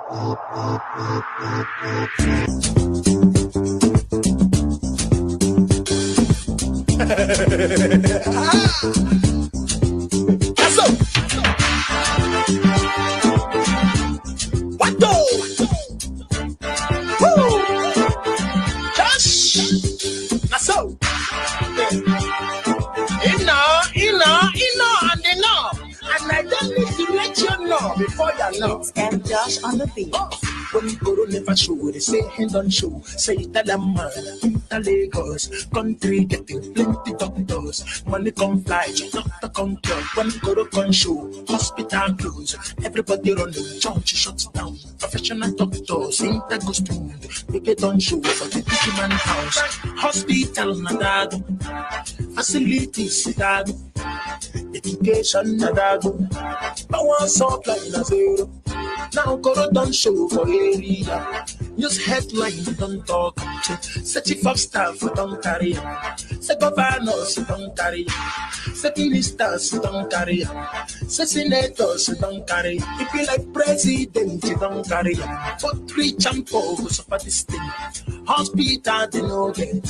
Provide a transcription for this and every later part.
What do? Woo! Just so. And they know. And I don't need to let you know before you know. It's M. Josh on the beat. When Guru never show, they say hand on show. Say that a man in the Lagos country getting plenty doctors. Money come fly, doctor come cure. When Guru come show, hospital close. Everybody running, church shuts down. Professional doctors, Inter goes to they get on show for the big man house. Hospital nadago, facilities nadago, education nadago, power supply na zero. Now Guru don't show for area. News headline don't talk. Say chief of staff don't carry. Say governors don't carry. Say ministers don't carry. Say senators don't carry. If you like president, you don't carry. But rich and poor go suffer this thing. Hospital they no get.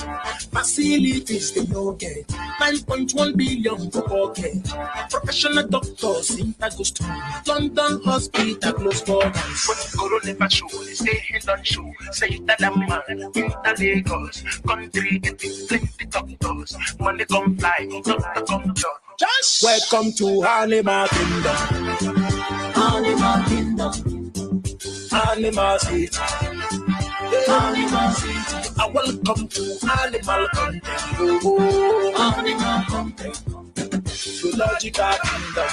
Facilities they no get. 9.1 billion for pocket. Professional doctors in goes to London hospital close for guys. When Guru never show, they say he don't show. Say that a man in the Lagos country getting plenty doctors. Money come fly, doctor come cure. Just welcome to Animal Kingdom. Animal Kingdom. Animal City. Animal City. I welcome to Animal Country. Oh, Animal Country. Zoological Kingdom.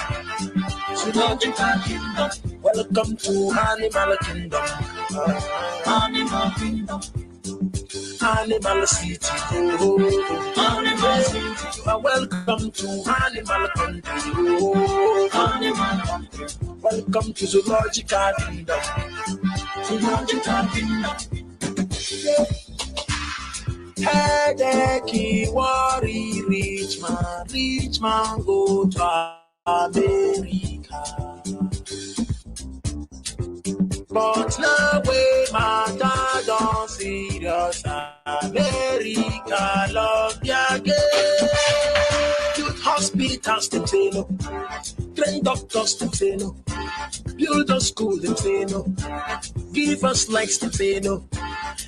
Zoological Kingdom. Welcome to Animal Kingdom. Animal Kingdom. Animal City. Oh, Animal City. You are welcome to Animal Country. Oh, Animal Country. Welcome to Zoological Kingdom. Zoological Kingdom. Yeah. Headache, worry, rich man go to America. But now we matter don't serious. America love ya again. Youth hospitals them say no. Train doctors them say no. Build a school them say no. Give us likes them say no.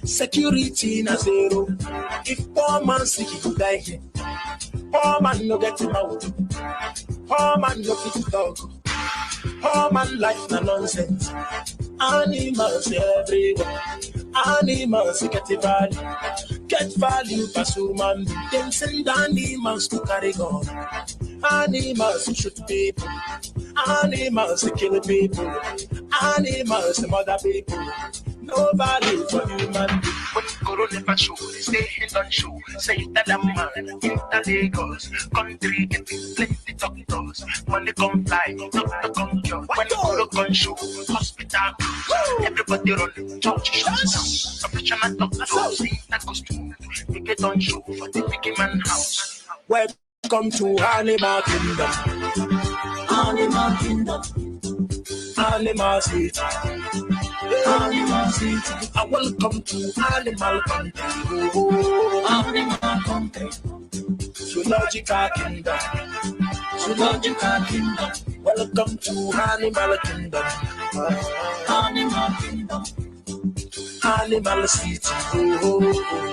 Security na zero. If poor man sick he go die here. Poor man no get him out. Poor man no fit talk. Poor man life na nonsense. Animals everywhere. Animals get value pass human. Them send animals to carry gun. Animals shoot people. Animals kill people. Animals murder people. No value for human being. When Guru never show, they say he don't show. Say that a man in the Lagos country getting plenty doctors. Money come fly, doctor come cure. When Guru come show, hospital close. Everybody run, church shuts down. Professional doctors, that goes to they get on show for the big man house. Welcome to Animal Kingdom. Animal Kingdom. Animal City. Animal City. I welcome to Animal Country. Oh, Animal Country. Zoological Kingdom. Zoological Kingdom. Welcome to Animal Kingdom. Animal Kingdom. Animal City. Oh,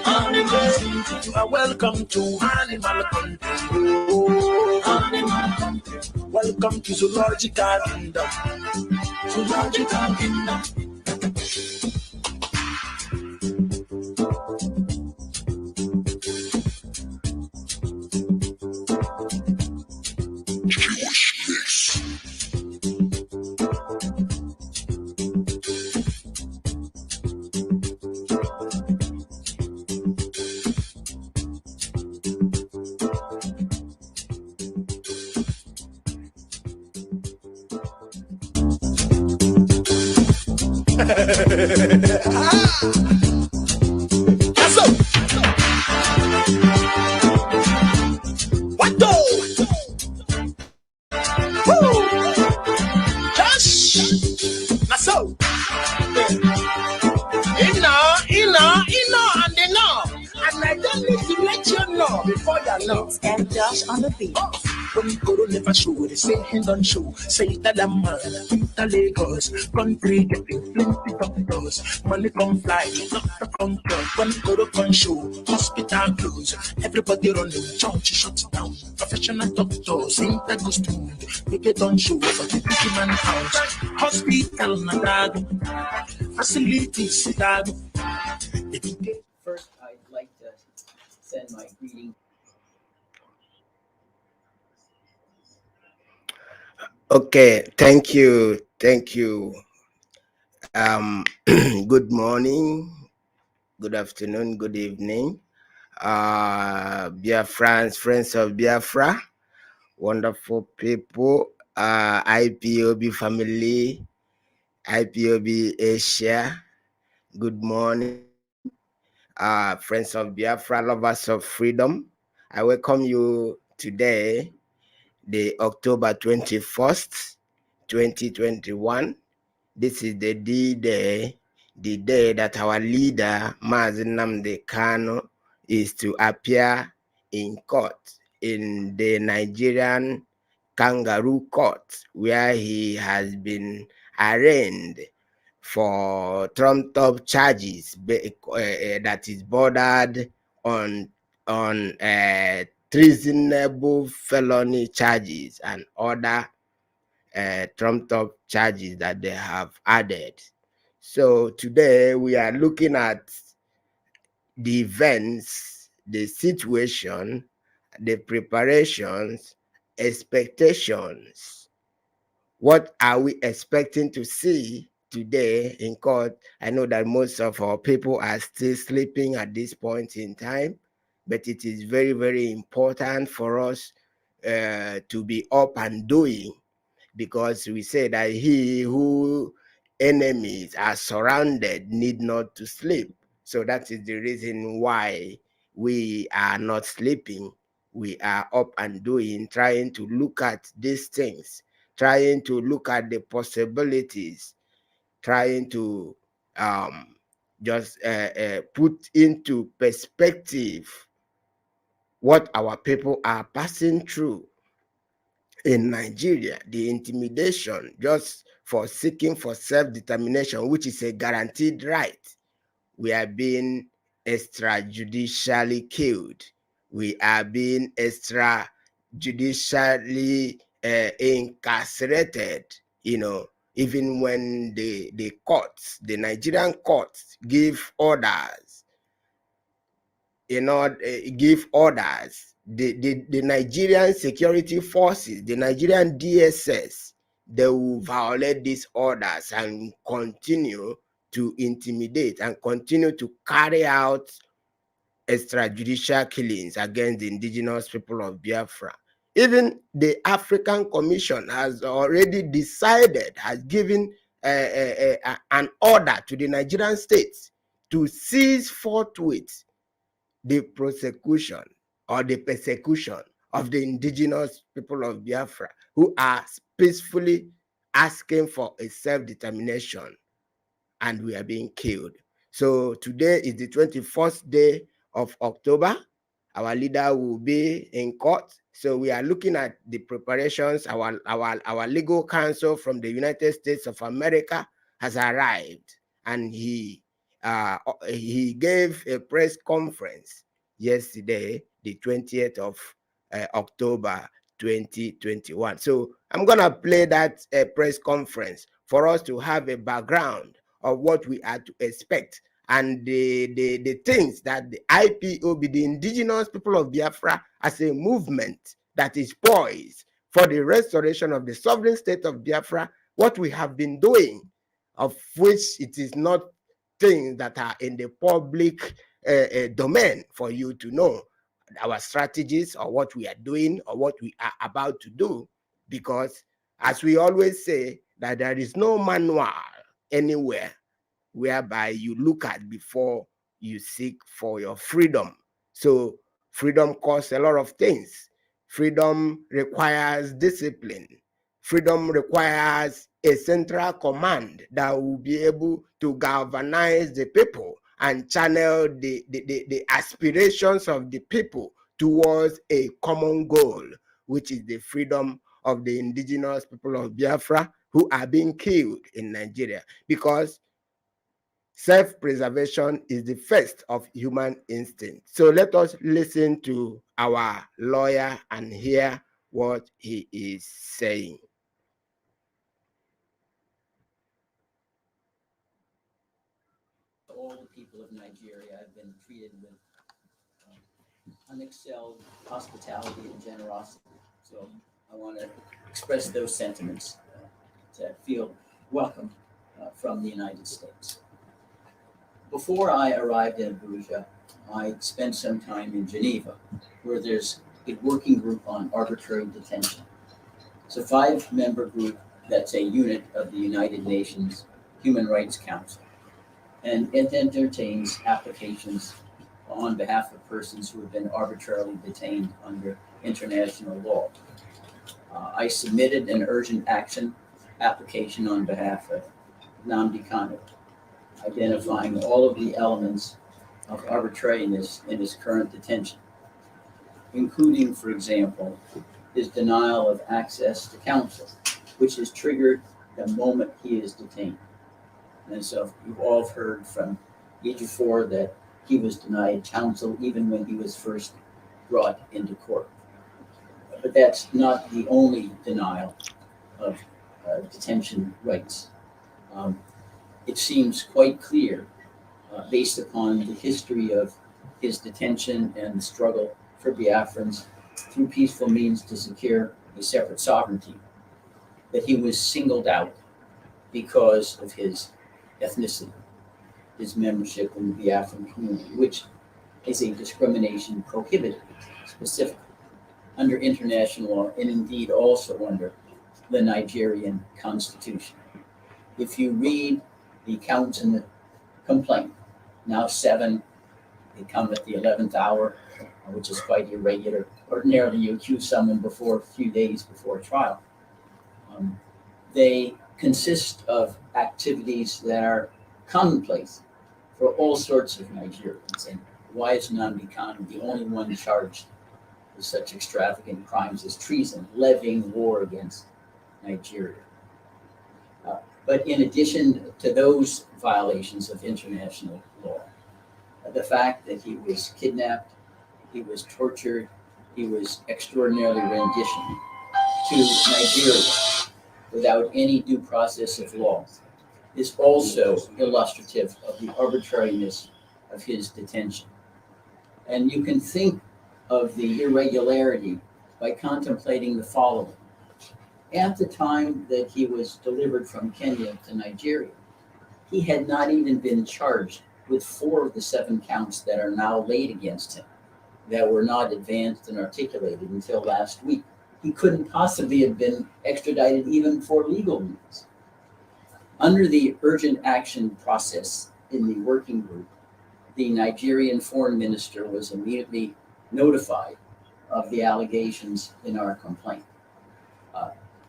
Animal City. You are welcome to Animal Country. Oh, Animal Country. Welcome to Zoological Kingdom. Zoological Kingdom. What do? Woo! Just so. It's M. Josh on the beat. When Guru never show, they say hand on show. Say that a man, the Lagos, country getting plenty doctors. Money come fly, doctor come come. When Guru come show, hospital close. Everybody running, church shuts down. Professional doctors, ain't that good to we get on show for the human house. Hospital, nadago. Facilities, nadago. First, I'd like to send my greeting. Okay, thank you. Good morning, good afternoon, good evening. Biafrans, friends of Biafra, wonderful people, IPOB family, IPOB Asia, good morning. Friends of Biafra, lovers of freedom, I welcome you today, the October 21st, 2021. This is the D-Day, the day that our leader, MAZI Nnamdi Kanu, is to appear in court, in the Nigerian kangaroo court, where he has been arraigned for trumped-up charges that is bordered on treasonable felony charges and other trumped-up charges that they have added. So today we are looking at the events, the situation, the preparations, expectations. What are we expecting to see today in court? I know that most of our people are still sleeping at this point in time, but it is very, very important for us to be up and doing, because we say that he who enemies are surrounded need not to sleep. So that is the reason why we are not sleeping. We are up and doing, trying to look at these things, trying to look at the possibilities, trying to just put into perspective what our people are passing through in Nigeria, the intimidation just for seeking for self-determination, which is a guaranteed right. We are being extrajudicially killed. We are being extrajudicially incarcerated, even when the courts, the Nigerian courts give orders, give orders. The Nigerian security forces, the Nigerian DSS, they will violate these orders and continue to intimidate and continue to carry out extrajudicial killings against the indigenous people of Biafra. Even the African Commission has already decided, has given an order to the Nigerian states to cease forthwith the prosecution or the persecution of the indigenous people of Biafra who are peacefully asking for a self-determination, and we are being killed. So today is the 21st day of October. Our leader will be in court. So we are looking at the preparations. Our legal counsel from the United States of America has arrived, and he gave a press conference yesterday, the 20th of October 2021. So I'm gonna play that press conference for us to have a background of what we are to expect and the things that the IPOB, the indigenous people of Biafra, as a movement that is poised for the restoration of the sovereign state of Biafra, what we have been doing, of which it is not things that are in the public domain for you to know our strategies or what we are doing or what we are about to do, because as we always say, that there is no manual anywhere whereby you look at before you seek for your freedom. So freedom costs a lot of things. Freedom requires discipline. Freedom requires a central command that will be able to galvanize the people and channel the aspirations of the people towards a common goal, which is the freedom of the indigenous people of Biafra who are being killed in Nigeria, because self-preservation is the first of human instinct. So let us listen to our lawyer and hear what he is saying. All the people of Nigeria have been treated with unexcelled hospitality and generosity. So I want to express those sentiments to feel welcome from the United States. Before I arrived in Abuja, I spent some time in Geneva, where there's a working group on arbitrary detention. It's a 5-member group that's a unit of the United Nations Human Rights Council, and it entertains applications on behalf of persons who have been arbitrarily detained under international law. I submitted an urgent action application on behalf of Nnamdi Kanu, identifying all of the elements of arbitrariness in his current detention, including, for example, his denial of access to counsel, which is triggered the moment he is detained. And so you've all heard from Ejiofor that he was denied counsel even when he was first brought into court. But that's not the only denial of detention rights. It seems quite clear, based upon the history of his detention and the struggle for Biafrans through peaceful means to secure a separate sovereignty, that he was singled out because of his ethnicity, his membership in the Biafran community, which is a discrimination prohibited specifically under international law and indeed also under the Nigerian constitution. If you read the counts in the complaint, now 7, they come at the 11th hour, which is quite irregular. Ordinarily, you accuse someone before a few days before trial. They consist of activities that are commonplace for all sorts of Nigerians. And why is Nnamdi Kanu the only one charged with such extravagant crimes as treason, levying war against Nigeria? But in addition to those violations of international law, the fact that he was kidnapped, he was tortured, he was extraordinarily renditioned to Nigeria without any due process of law is also illustrative of the arbitrariness of his detention. And you can think of the irregularity by contemplating the following. At the time that he was delivered from Kenya to Nigeria, he had not even been charged with 4 of the 7 counts that are now laid against him that were not advanced and articulated until last week. He couldn't possibly have been extradited even for legal means. Under the urgent action process in the working group, the Nigerian foreign minister was immediately notified of the allegations in our complaint.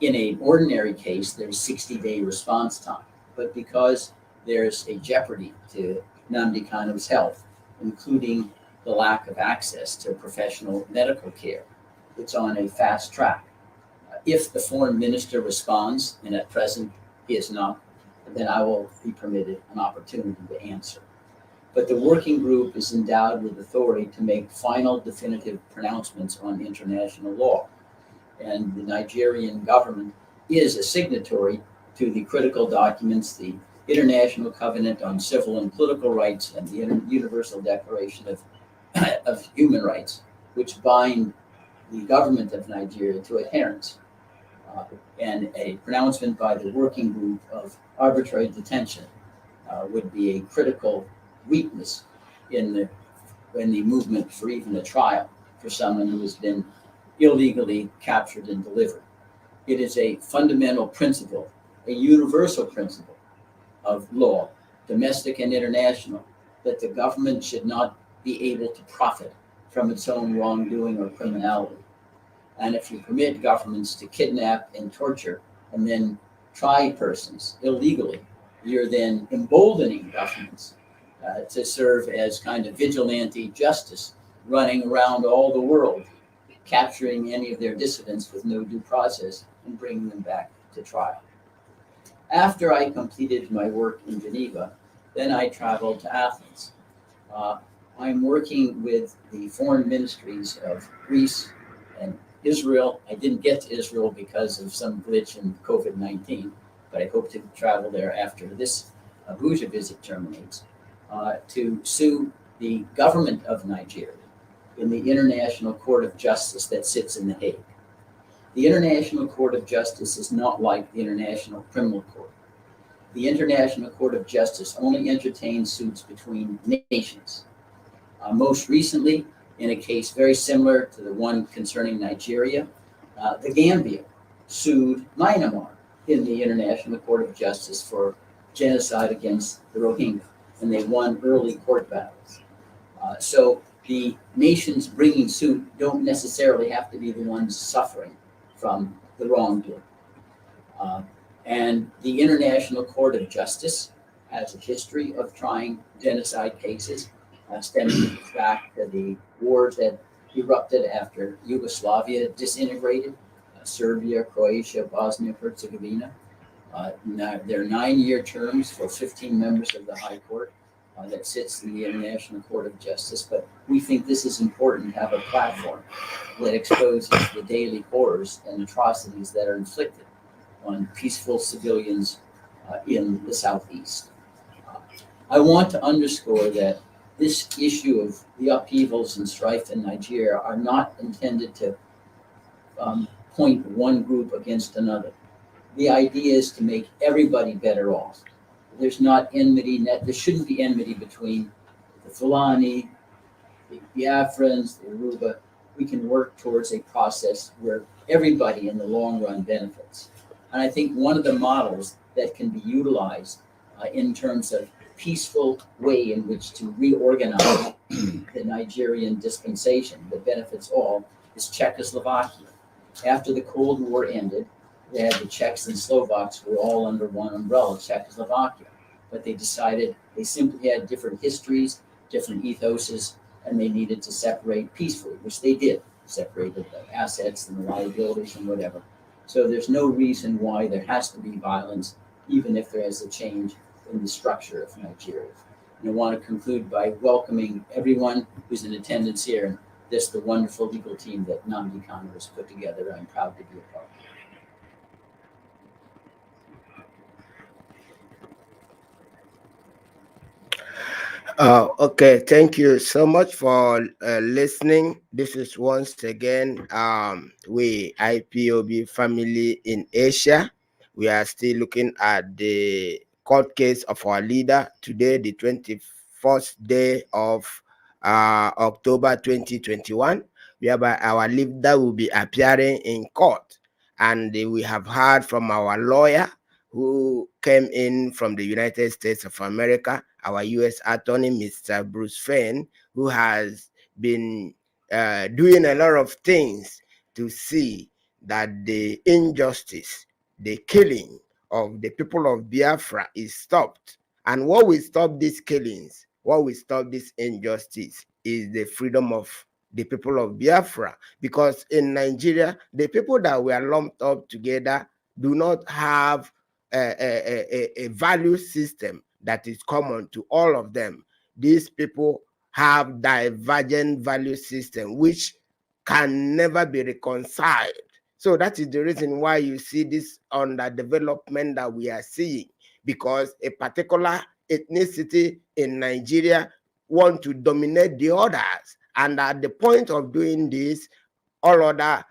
In an ordinary case, there's 60-day response time, but because there's a jeopardy to Nnamdi Kanu's health, including the lack of access to professional medical care, it's on a fast track. If the foreign minister responds, and at present he is not, then I will be permitted an opportunity to answer. But the working group is endowed with authority to make final definitive pronouncements on international law. And the Nigerian government is a signatory to the critical documents, the International Covenant on Civil and Political Rights and the Universal Declaration of Human Rights, which bind the government of Nigeria to adherence. And a pronouncement by the working group of arbitrary detention would be a critical weakness in the movement for even a trial for someone who has been illegally captured and delivered. It is a fundamental principle, a universal principle of law, domestic and international, that the government should not be able to profit from its own wrongdoing or criminality. And if you permit governments to kidnap and torture and then try persons illegally, you're then emboldening governments to serve as kind of vigilante justice running around all the world, capturing any of their dissidents with no due process and bringing them back to trial. After I completed my work in Geneva, then I traveled to Athens. Uh, I'm working with the foreign ministries of Greece and Israel. I didn't get to Israel because of some glitch in COVID-19, but I hope to travel there after this Abuja visit terminates, to sue the government of Nigeria in the International Court of Justice that sits in The Hague. The International Court of Justice is not like the International Criminal Court. The International Court of Justice only entertains suits between nations. Most recently, in a case very similar to the one concerning Nigeria, the Gambia sued Myanmar in the International Court of Justice for genocide against the Rohingya, and they won early court battles. So the nations bringing suit don't necessarily have to be the ones suffering from the wrongdoing. And the International Court of Justice has a history of trying genocide cases, stemming back to the wars that erupted after Yugoslavia disintegrated, Serbia, Croatia, Bosnia, Herzegovina. There are 9-year terms for 15 members of the High Court that sits in the International Court of Justice, but we think this is important to have a platform that exposes the daily horrors and atrocities that are inflicted on peaceful civilians in the Southeast. I want to underscore that this issue of the upheavals and strife in Nigeria are not intended to point one group against another. The idea is to make everybody better off. There's not enmity, there shouldn't be enmity between the Fulani, the Biafrans, the Yoruba. We can work towards a process where everybody in the long run benefits. And I think one of the models that can be utilized in terms of peaceful way in which to reorganize the Nigerian dispensation that benefits all is Czechoslovakia. After the Cold War ended, they had the Czechs and Slovaks who were all under one umbrella, Czechoslovakia. But they decided they simply had different histories, different ethoses, and they needed to separate peacefully, which they did, separated the assets and the liabilities and whatever. So there's no reason why there has to be violence, even if there is a change in the structure of Nigeria. And I want to conclude by welcoming everyone who's in attendance here and the wonderful legal team that Nnamdi Kanu has put together. I'm proud to be a part of. Okay, thank you so much for listening. This is once again we IPOB family in Asia. We are still looking at the court case of our leader today, the 21st day of October 2021, whereby our leader will be appearing in court, and we have heard from our lawyer who came in from the United States of America, our U.S. attorney, Mr. Bruce Fein, who has been doing a lot of things to see that the injustice, the killing of the people of Biafra is stopped. And what will stop these killings, what will stop this injustice is the freedom of the people of Biafra. Because in Nigeria, the people that were lumped up together do not have a value system that is common to all of them. These people have divergent value system which can never be reconciled. So that is the reason why you see this underdevelopment that we are seeing, because a particular ethnicity in Nigeria want to dominate the others, and at the point of doing this, all other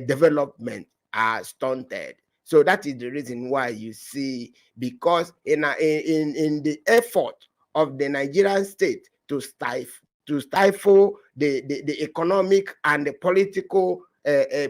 development are stunted. So that is the reason why you see, because in the effort of the Nigerian state to stifle the economic and the political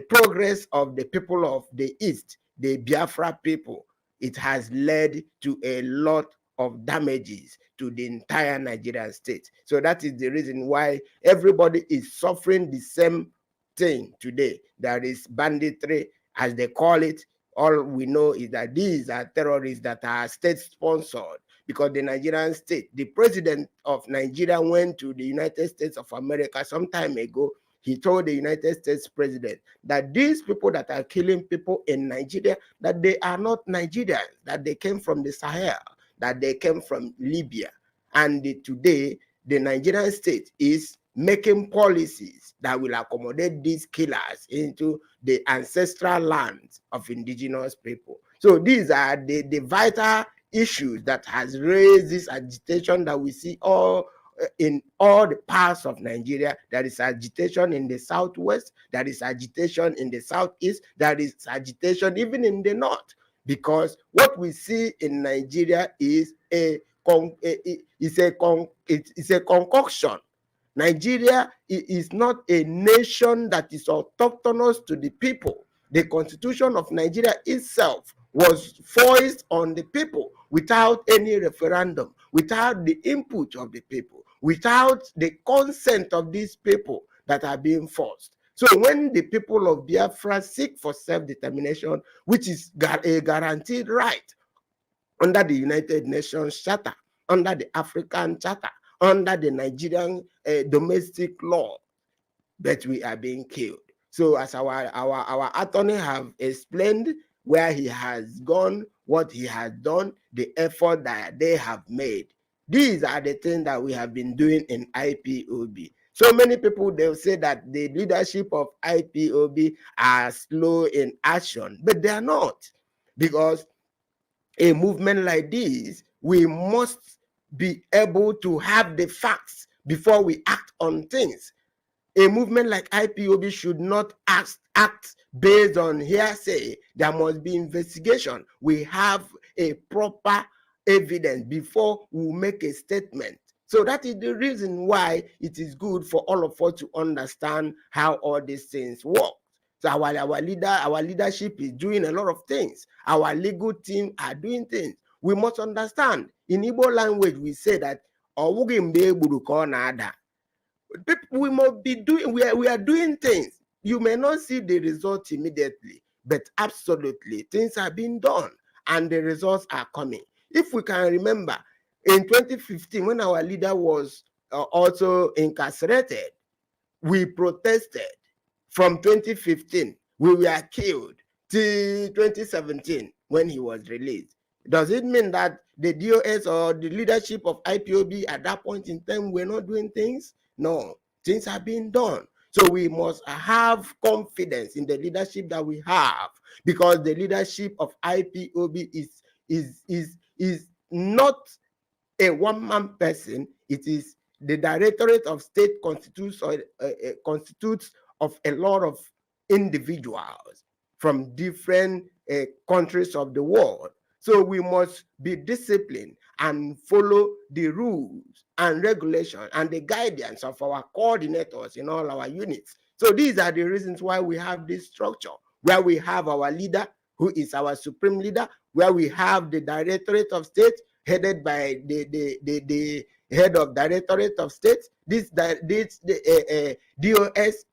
progress of the people of the East, the Biafra people, it has led to a lot of damages to the entire Nigerian state. So that is the reason why everybody is suffering the same thing today. There is banditry, as they call it. All we know is that these are terrorists that are state sponsored, because the Nigerian state, the president of Nigeria went to the United States of America some time ago. He told the United States president that these people that are killing people in Nigeria, that they are not Nigerians, that they came from the Sahel, that they came from Libya. And today, the Nigerian state is making policies that will accommodate these killers into the ancestral lands of indigenous people. So these are the vital issues that has raised this agitation that we see all in all the parts of Nigeria. There is agitation in the southwest, there is agitation in the southeast, there is agitation even in the north, because what we see in Nigeria is a concoction. Nigeria is not a nation that is autochthonous to the people. The constitution of Nigeria itself was forced on the people without any referendum, without the input of the people, without the consent of these people that are being forced. So when the people of Biafra seek for self-determination, which is a guaranteed right under the United Nations Charter, under the African Charter, under the Nigerian domestic law, but we are being killed. So as our attorney have explained where he has gone, what he has done, the effort that they have made, these are the things that we have been doing in IPOB. So many people, they'll say that the leadership of IPOB are slow in action, but they are not, because a movement like this, we must be able to have the facts before we act on things. A movement like IPOB should not act based on hearsay. There must be investigation. We have a proper evidence before we make a statement. So that is the reason why it is good for all of us to understand how all these things work. So our leadership is doing a lot of things. Our legal team are doing things. We must understand. In Igbo language, we say that we must be doing, we are doing things. You may not see the result immediately, but absolutely things are being done and the results are coming. If we can remember, in 2015, when our leader was also incarcerated, we protested. From 2015, we were killed till 2017 when he was released. Does it mean that the DOS or the leadership of IPOB at that point in time were not doing things? No, things are being done. So we must have confidence in the leadership that we have, because the leadership of IPOB is not a one-man person. It is the Directorate of State constitutes of a lot of individuals from different countries of the world. So we must be disciplined and follow the rules and regulations and the guidance of our coordinators in all our units. So these are the reasons why we have this structure, where we have our leader, who is our supreme leader, where we have the Directorate of State, headed by the head of Directorate of State, this DOS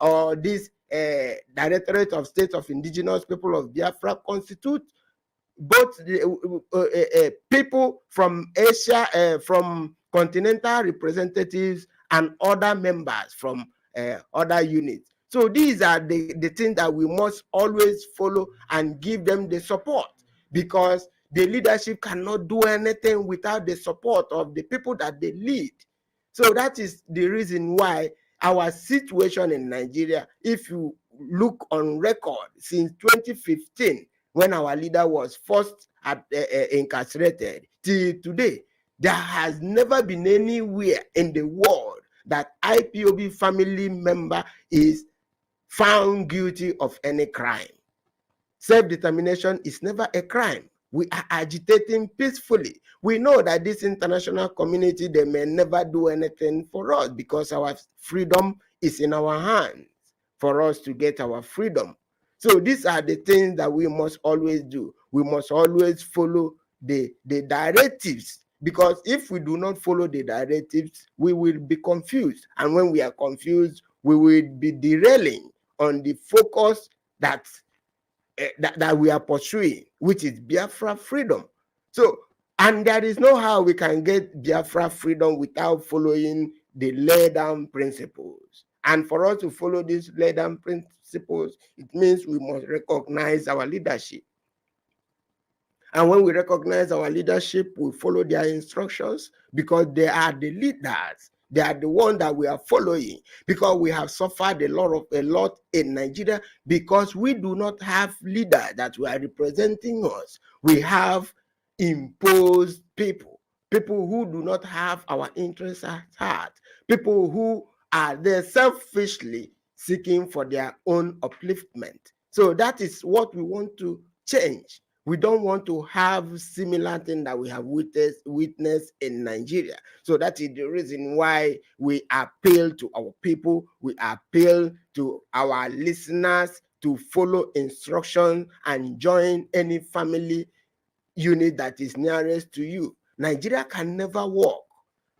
or this Directorate of State of Indigenous People of Biafra constitute both the people from Asia, from continental representatives, and other members from other units. So these are the things that we must always follow and give them the support, because the leadership cannot do anything without the support of the people that they lead. So that is the reason why our situation in Nigeria, if you look on record since 2015, when our leader was first incarcerated, till today, there has never been anywhere in the world that IPOB family member is found guilty of any crime. Self-determination is never a crime. We are agitating peacefully. We know that this international community, they may never do anything for us, because our freedom is in our hands for us to get our freedom. So these are the things that we must always do. We must always follow the directives, because if we do not follow the directives, we will be confused. And when we are confused, we will be derailing on the focus that we are pursuing, which is Biafra freedom. So And there is no how we can get Biafra freedom without following the lay-down principles. And for us to follow these lay-down principles, it means we must recognize our leadership. And when we recognize our leadership, we follow their instructions because they are the leaders. They are the one that we are following, because we have suffered a lot in Nigeria because we do not have leaders that were representing us. We have imposed people who do not have our interests at heart, people who are there selfishly seeking for their own upliftment. So that is what we want to change. We don't want to have similar thing that we have witnessed in Nigeria. So that is the reason why we appeal to our people, we appeal to our listeners to follow instructions and join any family unit that is nearest to you. Nigeria can never work.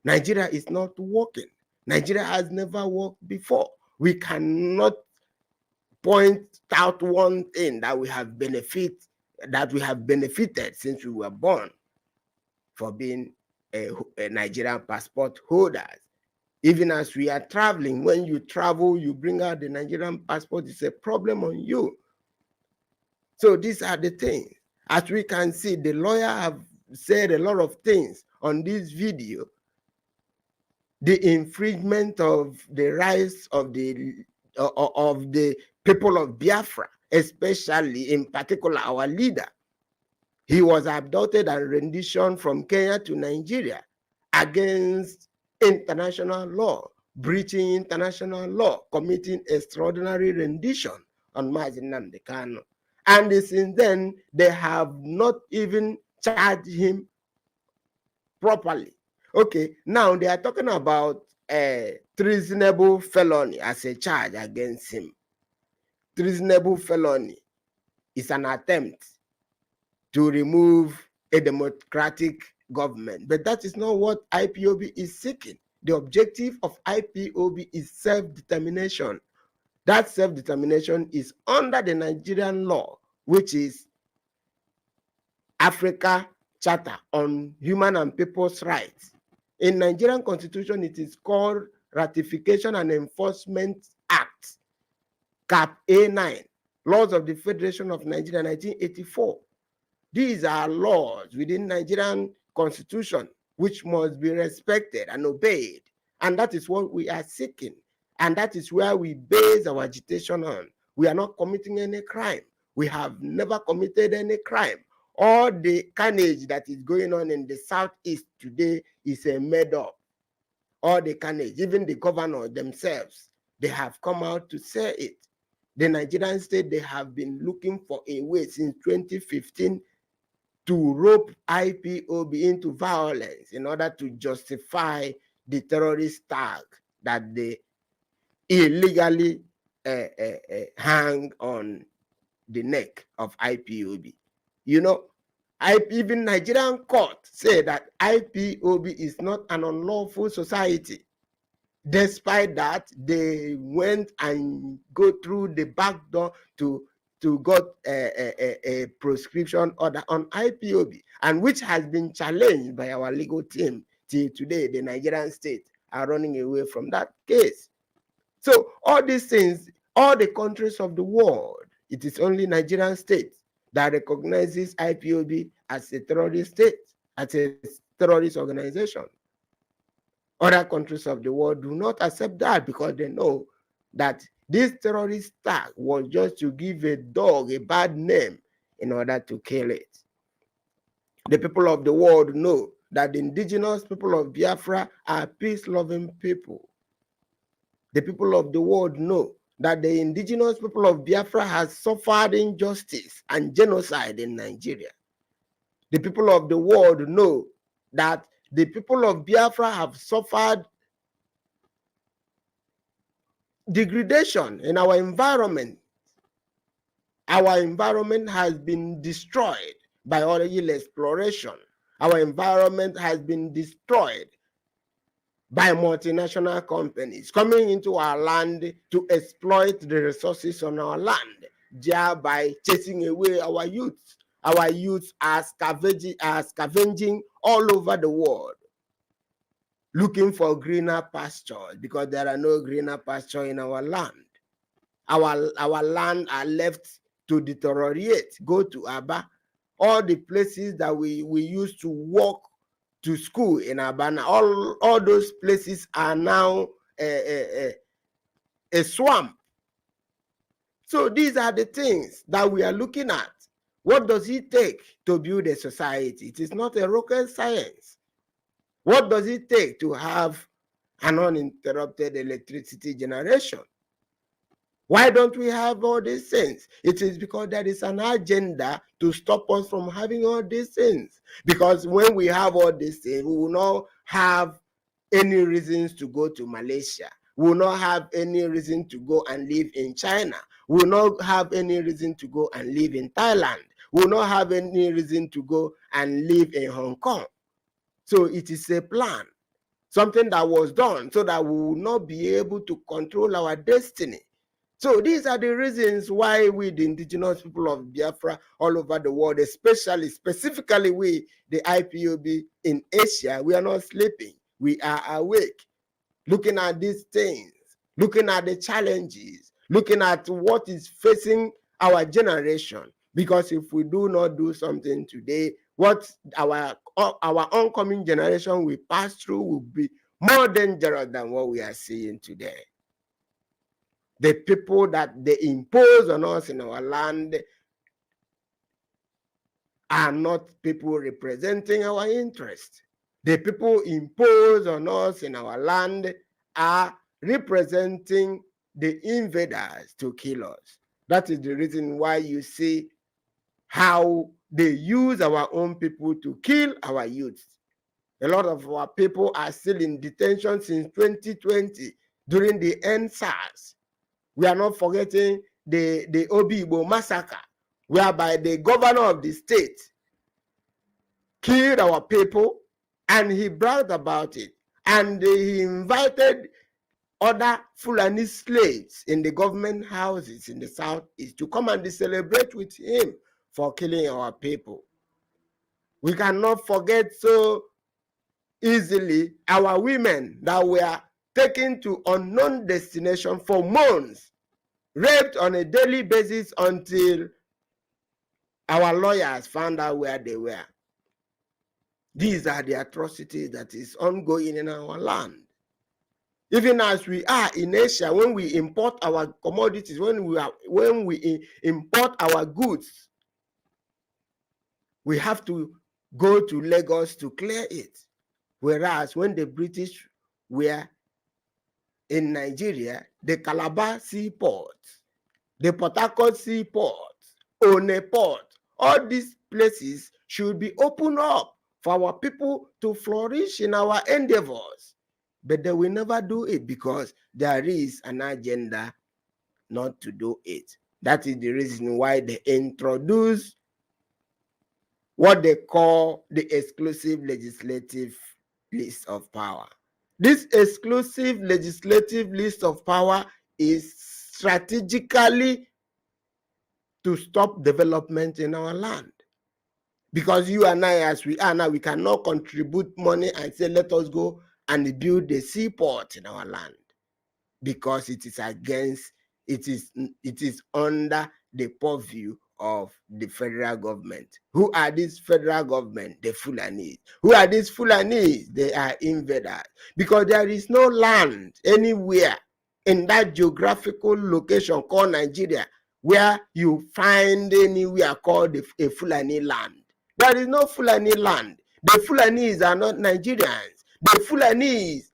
Nigeria is not working. Nigeria has never worked before. We cannot point out one thing that we have benefited since we were born for being a Nigerian passport holders. Even as we are traveling, when you travel, you bring out the Nigerian passport, it's a problem on you. So these are the things. As we can see, the lawyer have said a lot of things on this video. The infringement of the rights of the people of Biafra, especially in particular our leader. He was abducted and renditioned from Kenya to Nigeria against international law, breaching international law, committing extraordinary rendition on MAZI Nnamdi Kanu. And since then, they have not even charged him properly. Okay, now they are talking about a treasonable felony as a charge against him. Treasonable felony is an attempt to remove a democratic government. But that is not what IPOB is seeking. The objective of IPOB is self-determination. That self-determination is under the Nigerian law, which is Africa Charter on Human and People's Rights. In Nigerian Constitution, it is called Ratification and Enforcement Act, Cap A9, Laws of the Federation of Nigeria, 1984. These are laws within Nigerian Constitution which must be respected and obeyed. And that is what we are seeking. And that is where we base our agitation on. We are not committing any crime. We have never committed any crime. All the carnage that is going on in the Southeast today is a made up. All the carnage, even the governor themselves, they have come out to say it. The Nigerian state, they have been looking for a way since 2015 to rope IPOB into violence in order to justify the terrorist tag that they illegally hang on the neck of IPOB. You know, even Nigerian court say that IPOB is not an unlawful society. Despite that, they went and go through the back door to got a prescription order on IPOB, and which has been challenged by our legal team till today. The Nigerian state are running away from that case. So all these things, all the countries of the world, it is only Nigerian state that recognizes IPOB as a terrorist state, as a terrorist organization. Other countries of the world do not accept that because they know that this terrorist tag was just to give a dog a bad name in order to kill it. The people of the world know that the indigenous people of Biafra are peace-loving people. The people of the world know that the indigenous people of Biafra has suffered injustice and genocide in Nigeria. The people of the world know that the people of Biafra have suffered degradation in our environment. Our environment has been destroyed by oil exploration. Our environment has been destroyed by multinational companies coming into our land to exploit the resources on our land, thereby chasing away our youth our youths are scavenging all over the world, looking for greener pastures because there are no greener pasture in our land. Our land are left to deteriorate. Go to Aba, all the places that we used to walk to school in Abana, all those places are now a swamp. So these are the things that we are looking at. What does it take to build a society? It is not a rocket science. What does it take to have an uninterrupted electricity generation? Why don't we have all these things? It is because there is an agenda to stop us from having all these things. Because when we have all these things, we will not have any reasons to go to Malaysia. We will not have any reason to go and live in China. We will not have any reason to go and live in Thailand. We will not have any reason to go and live in Hong Kong. So it is a plan, something that was done so that we will not be able to control our destiny. So these are the reasons why we, the indigenous people of Biafra all over the world, specifically we, the IPOB in Asia, we are not sleeping. We are awake, looking at these things, looking at the challenges, looking at what is facing our generation. Because if we do not do something today, what our oncoming generation will pass through will be more dangerous than what we are seeing today. The people that they impose on us in our land are not people representing our interest. The people imposed on us in our land are representing the invaders to kill us. That is the reason why you see how they use our own people to kill our youth. A lot of our people are still in detention since 2020 during the NSAS. We are not forgetting the Obibo massacre, whereby the governor of the state killed our people and he bragged about it. And he invited other Fulani slaves in the government houses in the southeast to come and celebrate with him for killing our people. We cannot forget so easily our women that were taken to unknown destination for months, raped on a daily basis until our lawyers found out where they were. These are the atrocities that is ongoing in our land. Even as we are in Asia, when we import our commodities, when we import our goods, we have to go to Lagos to clear it. Whereas when the British were in Nigeria, the Calabar seaport, the Port Harcourt seaport, One port, all these places should be opened up for our people to flourish in our endeavors. But they will never do it because there is an agenda not to do it. That is the reason why they introduce what they call the exclusive legislative list of power. This exclusive legislative list of power is strategically to stop development in our land. Because you and I, as we are now, we cannot contribute money and say, let us go and build a seaport in our land. Because it is against, it is under the purview of the federal government. Who are these federal government? The Fulanis. Who are these Fulanis? They are invaders. Because there is no land anywhere in that geographical location called Nigeria where you find anywhere called a Fulani land. There is no Fulani land. The Fulanis are not Nigerians. The Fulanis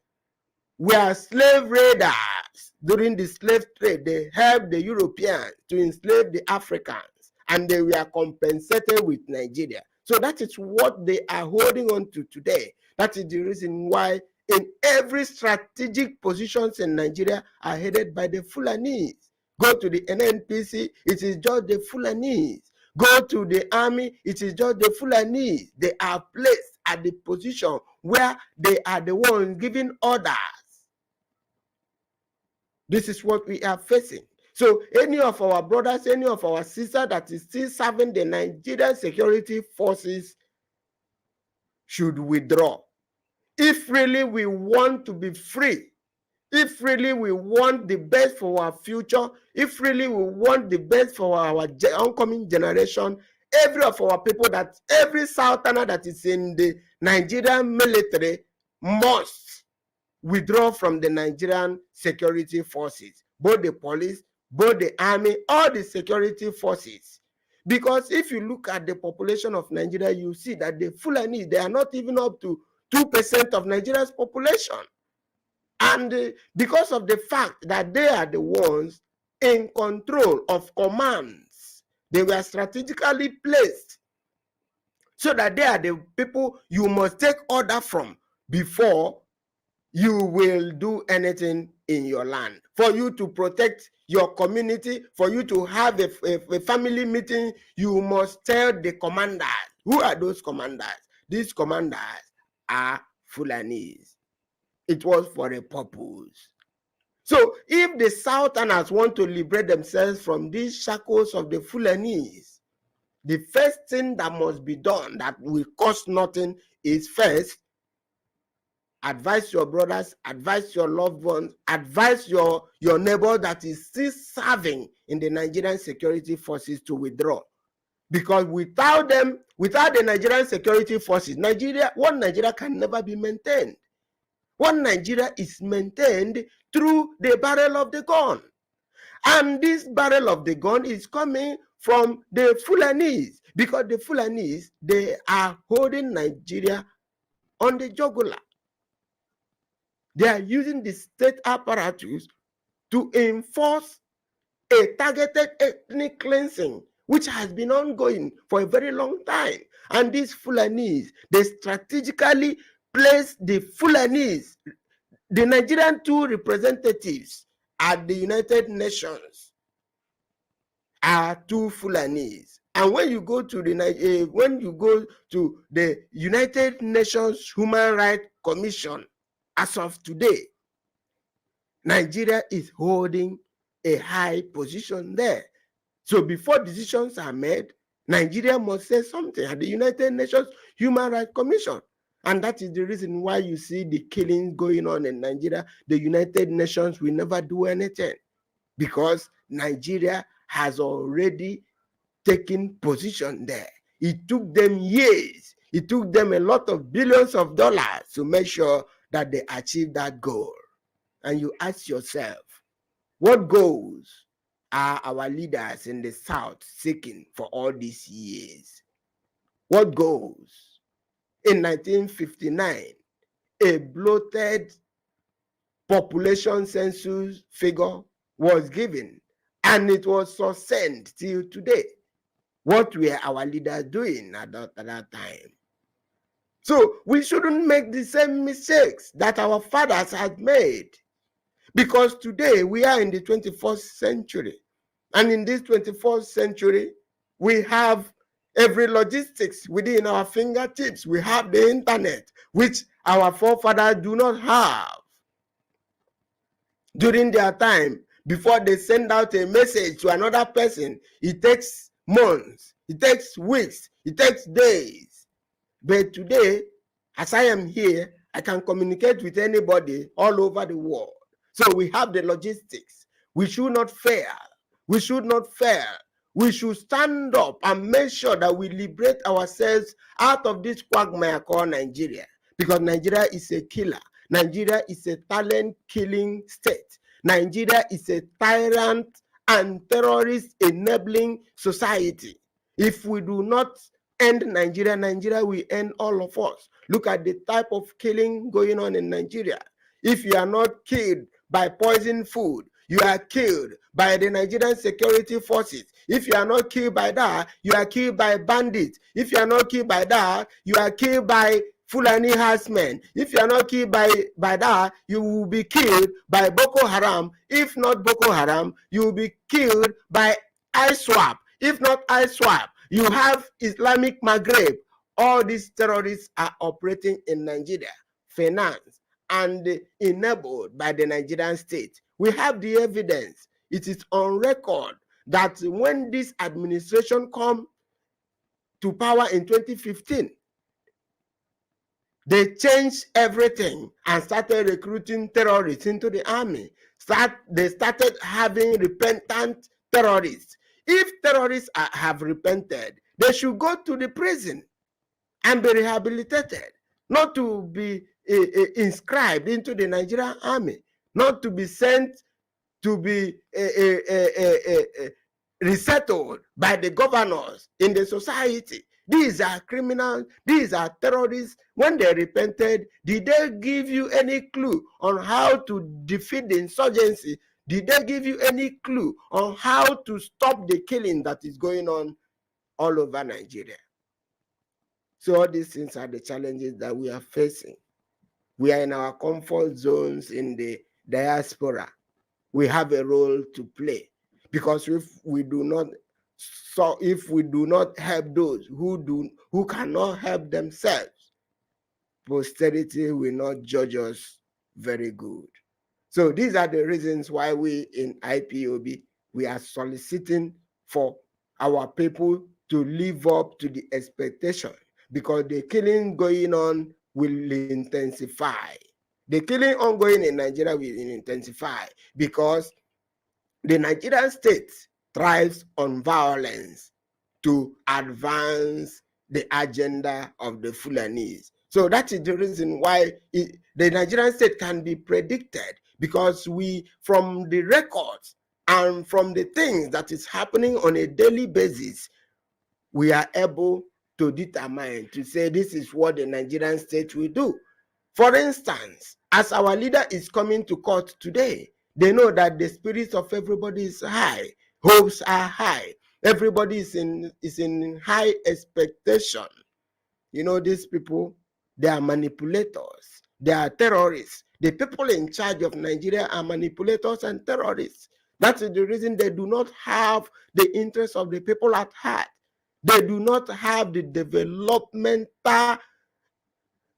were slave raiders during the slave trade. They helped the Europeans to enslave the Africans, and they were compensated with Nigeria. So that is what they are holding on to today. That is the reason why in every strategic positions in Nigeria are headed by the Fulanis. Go to the NNPC, it is just the Fulanis. Go to the army, it is just the Fulanis. They are placed at the position where they are the ones giving orders. This is what we are facing. So any of our brothers, any of our sisters that is still serving the Nigerian security forces should withdraw. If really we want to be free, if really we want the best for our future, if really we want the best for our oncoming generation, every of our people, that every Southerner that is in the Nigerian military must withdraw from the Nigerian security forces, both the police, both the army, all the security forces. Because if you look at the population of Nigeria, you see that the Fulani, they are not even up to 2% of Nigeria's population. And because of the fact that they are the ones in control of commands, they were strategically placed so that they are the people you must take order from before you will do anything in your land. For you to protect your community, for you to have a family meeting, you must tell the commanders. Who are those commanders? These commanders are Fulanis. It was for a purpose. So if the Southerners want to liberate themselves from these shackles of the Fulanis, the first thing that must be done that will cost nothing is first, advise your brothers, advise your loved ones, advise your neighbor that is still serving in the Nigerian security forces to withdraw. Because without them, without the Nigerian security forces, one Nigeria can never be maintained. One Nigeria is maintained through the barrel of the gun. And this barrel of the gun is coming from the Fulanis, because the Fulanis, they are holding Nigeria on the jugular. They are using the state apparatus to enforce a targeted ethnic cleansing, which has been ongoing for a very long time. And these Fulanis, they strategically place the Fulanis, the Nigerian two representatives at the United Nations are two Fulanis. And when you go to the United Nations Human Rights Commission, as of today, Nigeria is holding a high position there. So before decisions are made, Nigeria must say something at the United Nations Human Rights Commission. And that is the reason why you see the killings going on in Nigeria. The United Nations will never do anything, because Nigeria has already taken position there. It took them years. It took them a lot of billions of dollars to make sure that they achieve that goal. And you ask yourself, what goals are our leaders in the South seeking for all these years? What goals? In 1959, a bloated population census figure was given, and it was sustained till today. What were our leaders doing at that time? So we shouldn't make the same mistakes that our fathers had made, because today we are in the 21st century. And in this 21st century, we have every logistics within our fingertips. We have the internet, which our forefathers do not have. During their time, before they send out a message to another person, it takes months, it takes weeks, it takes days. But today, as I am here, I can communicate with anybody all over the world. So we have the logistics. We should not fail. We should not fail. We should stand up and make sure that we liberate ourselves out of this quagmire called Nigeria. Because Nigeria is a killer. Nigeria is a talent-killing state. Nigeria is a tyrant and terrorist-enabling society. If we do not end Nigeria, Nigeria will end all of us. Look at the type of killing going on in Nigeria. If you are not killed by poison food, you are killed by the Nigerian security forces. If you are not killed by that, you are killed by bandits. If you are not killed by that, you are killed by Fulani herdsmen. If you are not killed by that, you will be killed by Boko Haram. If not Boko Haram, you will be killed by ISWAP. If not ISWAP, you have Islamic Maghreb. All these terrorists are operating in Nigeria, financed and enabled by the Nigerian state. We have the evidence. it is on record that when this administration come to power in 2015, they changed everything and started recruiting terrorists into the army. They started having repentant terrorists. If terrorists have repented, they should go to the prison and be rehabilitated, not to be inscribed into the Nigerian army, not to be sent to be resettled by the governors in the society. These are criminals, these are terrorists. When they repented, did they give you any clue on how to defeat the insurgency? Did they give you any clue on how to stop the killing that is going on all over Nigeria? So all these things are the challenges that we are facing. We are in our comfort zones in the diaspora. We have a role to play, because if we do not help those who cannot help themselves, posterity will not judge us very good. So these are the reasons why we in IPOB, we are soliciting for our people to live up to the expectation, because the killing going on will intensify. The killing ongoing in Nigeria will intensify because the Nigerian state thrives on violence to advance the agenda of the Fulanese. So that is the reason why the Nigerian state can be predicted, because from the records and from the things that is happening on a daily basis, we are able to determine, to say this is what the Nigerian state will do. For instance, as our leader is coming to court today, they know that the spirits of everybody is high, hopes are high, everybody is in high expectation. You know, these people, they are manipulators, they are terrorists. The people in charge of Nigeria are manipulators and terrorists. That is the reason they do not have the interests of the people at heart. They do not have the developmental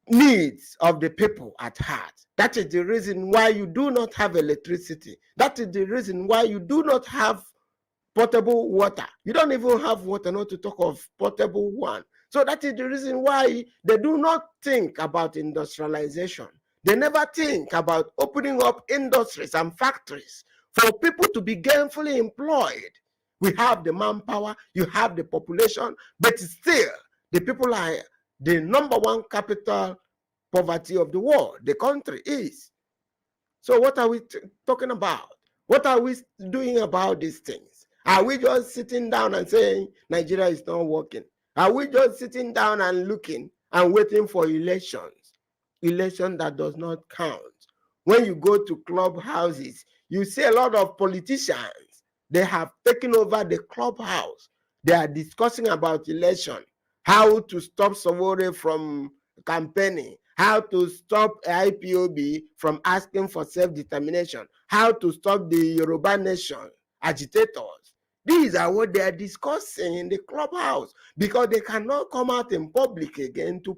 needs of the people at heart. That is the reason why you do not have electricity. That is the reason why you do not have potable water. You don't even have water, not to talk of potable one. So that is the reason why they do not think about industrialization. They never think about opening up industries and factories for people to be gainfully employed. We have the manpower, you have the population, but still the people are the number one capital poverty of the world. The country is. So what are we talking about? What are we doing about these things? Are we just sitting down and saying Nigeria is not working? Are we just sitting down and looking and waiting for elections? Election that does not count. When you go to clubhouses, you see a lot of politicians. They have taken over the clubhouse. They are discussing about election, how to stop Sowore from campaigning, how to stop IPOB from asking for self-determination, how to stop the Yoruba nation agitators. These are what they are discussing in the clubhouse, because they cannot come out in public again to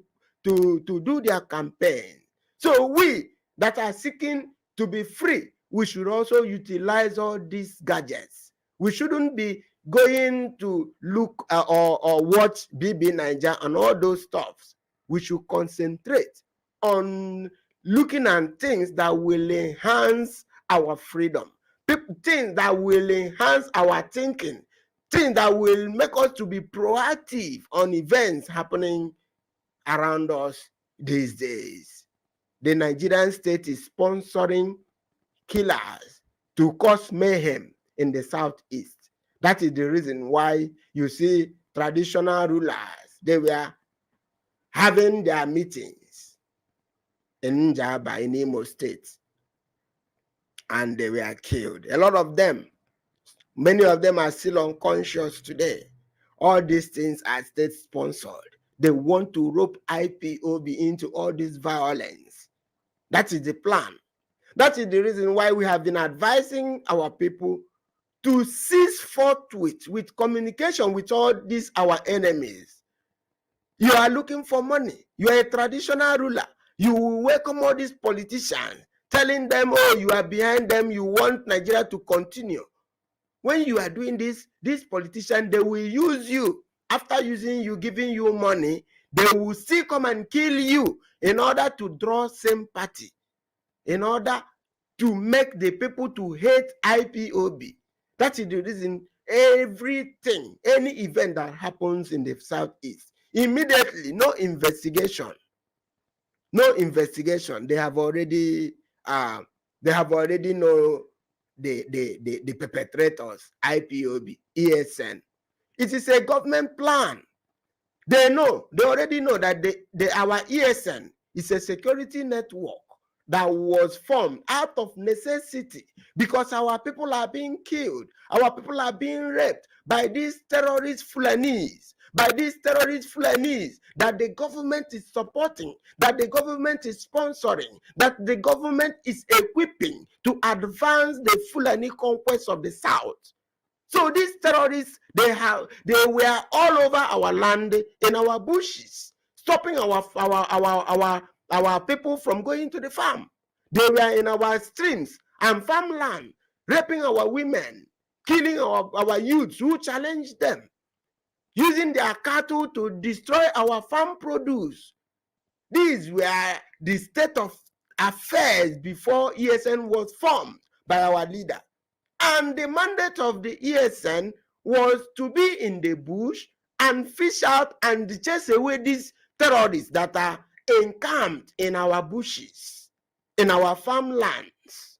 do their campaign. So we that are seeking to be free, we should also utilize all these gadgets. We shouldn't be going to look or watch BB Niger and all those stuffs. We should concentrate on looking at things that will enhance our freedom, things that will enhance our thinking, things that will make us to be proactive on events happening around us these days. The Nigerian state is sponsoring killers to cause mayhem in the southeast. That is the reason why you see traditional rulers, they were having their meetings in Njaba, in Imo State, and they were killed. A lot of them, many of them are still unconscious today. All these things are state-sponsored. They want to rope IPOB into all this violence. That is the plan. That is the reason why we have been advising our people to cease forthwith with communication with all these our enemies. You are looking for money. You are a traditional ruler. You will welcome all these politicians, telling them, oh, you are behind them, you want Nigeria to continue. when you are doing this, these politicians, they will use you. After using you, giving you money, they will still come and kill you in order to draw sympathy, in order to make the people to hate IPOB. That is the reason everything, any event that happens in the Southeast, immediately, no investigation. They have already know the perpetrators, IPOB, ESN. It is a government plan. They already know that our ESN is a security network that was formed out of necessity because our people are being killed, our people are being raped by these terrorist Fulanese, that the government is supporting, that the government is sponsoring, that the government is equipping to advance the Fulani conquest of the South. So these terrorists, they were all over our land, in our bushes, stopping our people from going to the farm. They were in our streams and farmland, raping our women, killing our youths who challenged them, using their cattle to destroy our farm produce. These were the state of affairs before ESN was formed by our leader. And the mandate of the ESN was to be in the bush and fish out and chase away these terrorists that are encamped in our bushes, in our farmlands.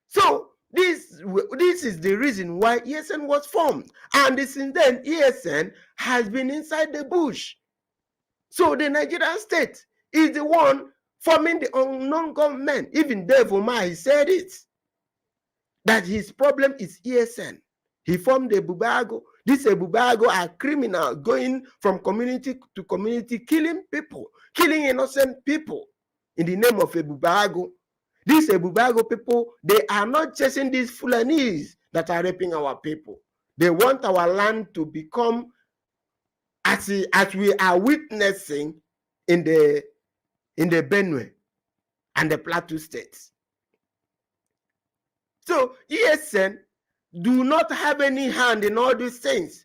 So this is the reason why ESN was formed. And since then, ESN has been inside the bush. So the Nigerian state is the one forming the unknown government. Even Dave Umar, he said it, that his problem is ESN. He formed a Bubago. These Bubago are criminals going from community to community, killing people, killing innocent people in the name of a Bubago. These Bubago people, they are not chasing these Fulanese that are raping our people. They want our land to become, as we are witnessing in the Benue and the Plateau states. So ESN do not have any hand in all these things.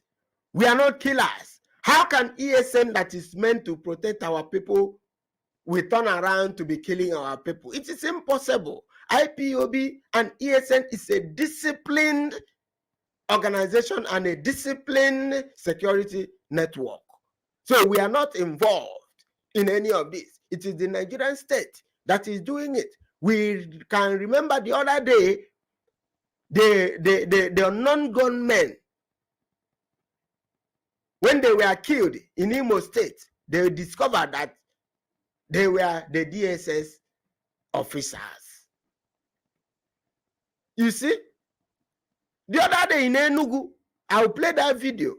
We are not killers. How can ESN, that is meant to protect our people, we turn around to be killing our people? It is impossible. IPOB and ESN is a disciplined organization and a disciplined security network. So we are not involved in any of this. It is the Nigerian state that is doing it. We can remember the other day, the non-gunmen, when they were killed in Imo State, they discovered that they were the DSS officers. You see, the other day in Enugu, I'll play that video.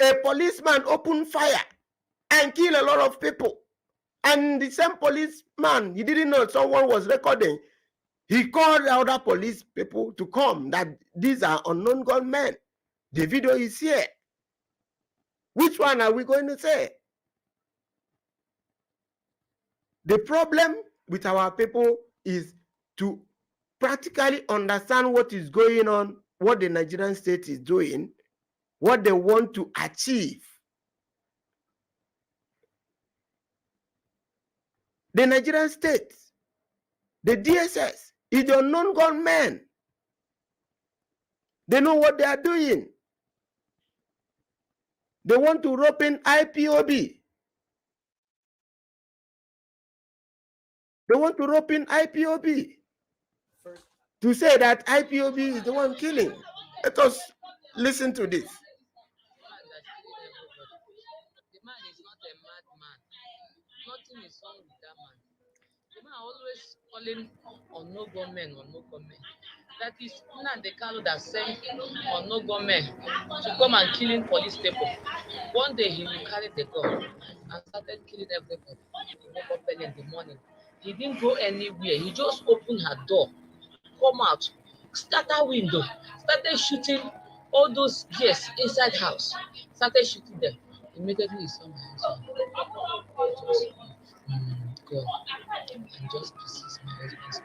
A policeman opened fire and killed a lot of people. And the same policeman, he didn't know someone was recording. He called other police people to come, that these are unknown gunmen. The video is here. Which one are we going to say? The problem with our people is to practically understand what is going on, what the Nigerian state is doing, what they want to achieve. The Nigerian state, the DSS, is the unknown gunmen. They know what they are doing. They want to rope in IPOB. They want to rope in IPOB to say that IPOB is the one killing. Let us listen to this. The man is not a madman. Nothing is wrong with that man. The man always calling on no government, on no government. That is Nnamdi Kalu that sent on no government to come and killing police people. One day he will carry the gun and started killing everybody. He woke up early in the morning. He didn't go anywhere. He just opened her door, come out, scatter window, started shooting all those guests inside house. Started shooting them. Immediately he saw my husband. Just, God, and just pieces my husband's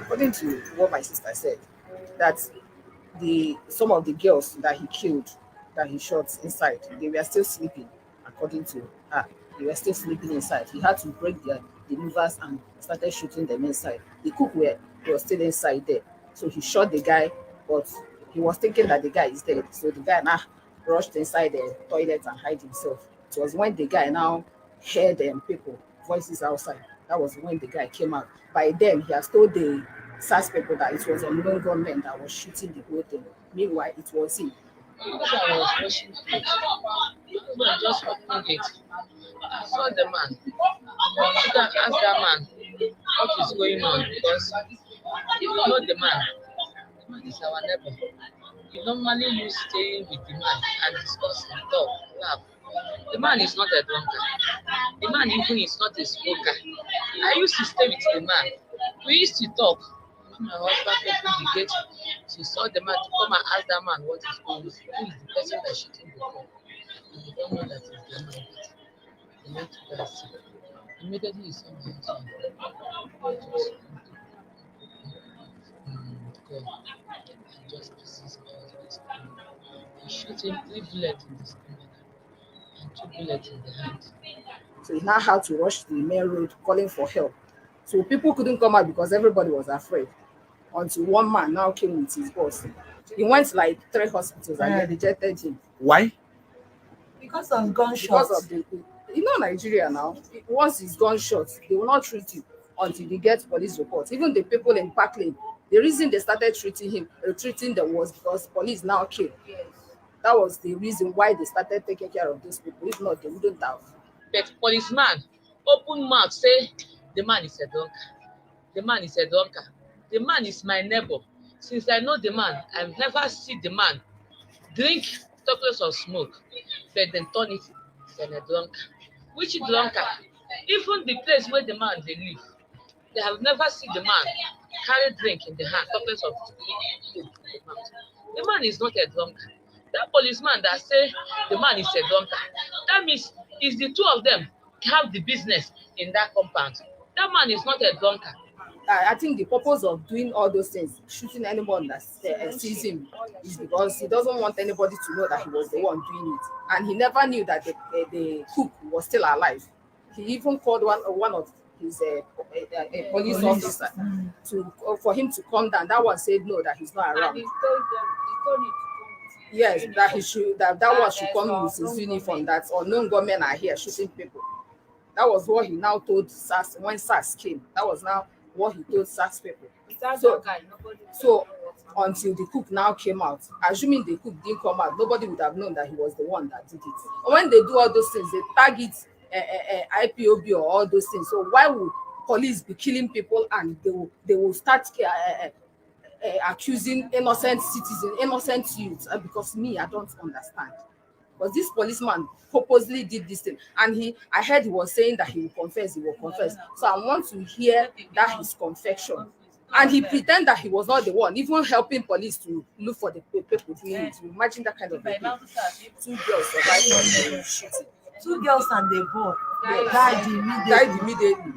According to what my sister said, that some of the girls that he killed, that he shot inside, they were still sleeping. According to her, they were still sleeping inside. He had to break the louvers and started shooting them inside. The cook was still inside there, so he shot the guy, but he was thinking that the guy is dead. So the guy now rushed inside the toilet and hid himself. It was when the guy now heard people voices outside. That was when the guy came out. By then, he has told the SARS people that it was unknown gunmen that was shooting the whole thing. Meanwhile, it was him. Because I was washing clothes, I just opened it. I saw the man. I should have asked that man what is going on, because if you know the man is our neighbor. We normally use staying with the man and discuss and talk, laugh. The man is not a drunkard. The man even is not a smoker. I used to stay with the man. We used to talk. My husband opened the gate. She saw the man to come and ask that man what is going on. Who is the person that shooting the gun? And you don't know that it's the man. He went to go and see. Immediately he saw my husband. He just go and just pieces my husband's stomach. He shot him 3 bullets in the stomach and 2 bullets in the hand. So he now had to rush to the main road calling for help. So people couldn't come out because everybody was afraid. Until one man now came with his boss. He went to like 3 hospitals and they rejected him. Why? Because of gunshots. Because of Nigeria now, once he's gunshot, they will not treat you until they get police report. Even the people in Parkland, the reason they started treating them was because police now came. That was the reason why they started taking care of those people. If not, they wouldn't have. But policeman, open mouth, say the man is a drunkard. The man is a drunkard. The man is my neighbor. Since I know the man, I've never seen the man drink chocolates or smoke, but then turn it to a drunkard. Which drunkard? Even the place where the man they live, they have never seen the man carry drink in the hand, chocolates or food in the mouth. The man is not a drunkard. That policeman that say the man is a drunkard, that means it's the two of them have the business in that compound. That man is not a drunkard. I think the purpose of doing all those things, shooting anyone that sees him, is because he doesn't want anybody to know that he was the one doing it. And he never knew that the cook was still alive. He even called one of his police officer for him to come down. That one said no, that he's not around. And he told him. Yes, that he should that one should come with his uniform. That unknown gunmen are here shooting people. That was what he now told SARS when SARS came. That was now what he told SARS people. So until the cook now came out, assuming the cook didn't come out, nobody would have known that he was the one that did it. And when they do all those things, they tag it IPOB or all those things. So why would police be killing people and they will start accusing innocent citizens, innocent youths? Because me, I don't understand. Because this policeman purposely did this thing, and I heard he was saying that he will confess. So I want to hear that his confession. And he pretended that he was not the one, even helping police to look for the people doing it. Imagine that kind of thing. 2 girls survived on the shooting. 2 girls and a boy died immediately.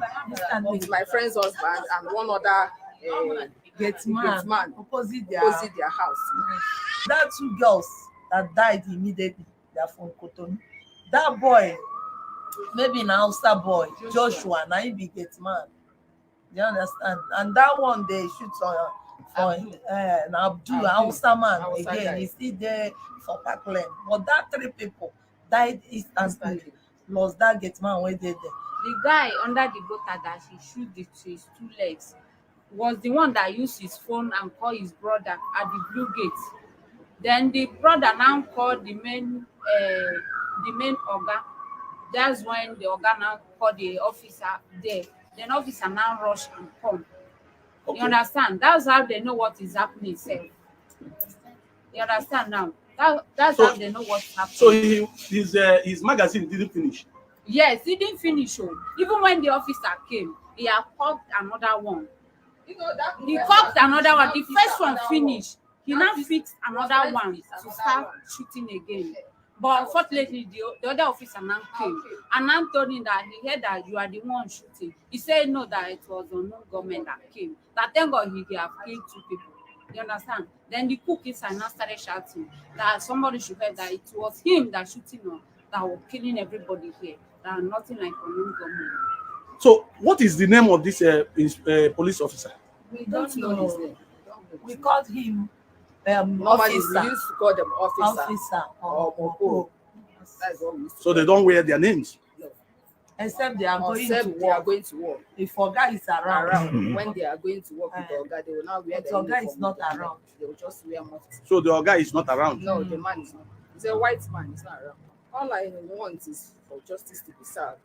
With my friend's husband and one other gate man opposite their house. That 2 girls that died immediately, they are from Cotonou. That boy, maybe an Hausa boy, Joshua, now he be gate man. You understand? And that one they shoot for Abdul, Hausa man again. He's still there for Parkland. But that 3 people died instantly. Plus that gate man where they there. The guy under the gutter that he shoot his 2 legs was the one that used his phone and called his brother at the Blue Gate. Then the brother now called the main Oga. That's when the Oga now called the officer there. Then officer now rush and come. Okay. You understand? That's how they know what is happening. You understand now? That's how they know what's happening. So his magazine didn't finish. Yes, he didn't finish. Even when the officer came, he had cocked another one. He cocked another one. The first one finished. He now fixed another one to start shooting again. But unfortunately, the other officer now came and now told him that he heard that you are the one shooting. He said no, that it was unknown government that came. That thank God he have killed 2 people. You understand? Then the cook inside now started shouting that somebody should hear that it was him that shooting on, that was killing everybody here. That nothing like unknown government. So, what is the name of this police officer? We Don't don't know his know. name. We called him Normally, we officer. used to call them officer Officer or or Mopo. That's what we used to So call they don't wear their names. them. except they are No. going Except to they are work. going to work. If Oga is around, When they are going to work with Oga, they will now wear but their Oga uniform. is not with them. around. They will just wear mufti. So the guy is not around. No, the man is not. He's a white man. He's not around. All I want is for justice to be served.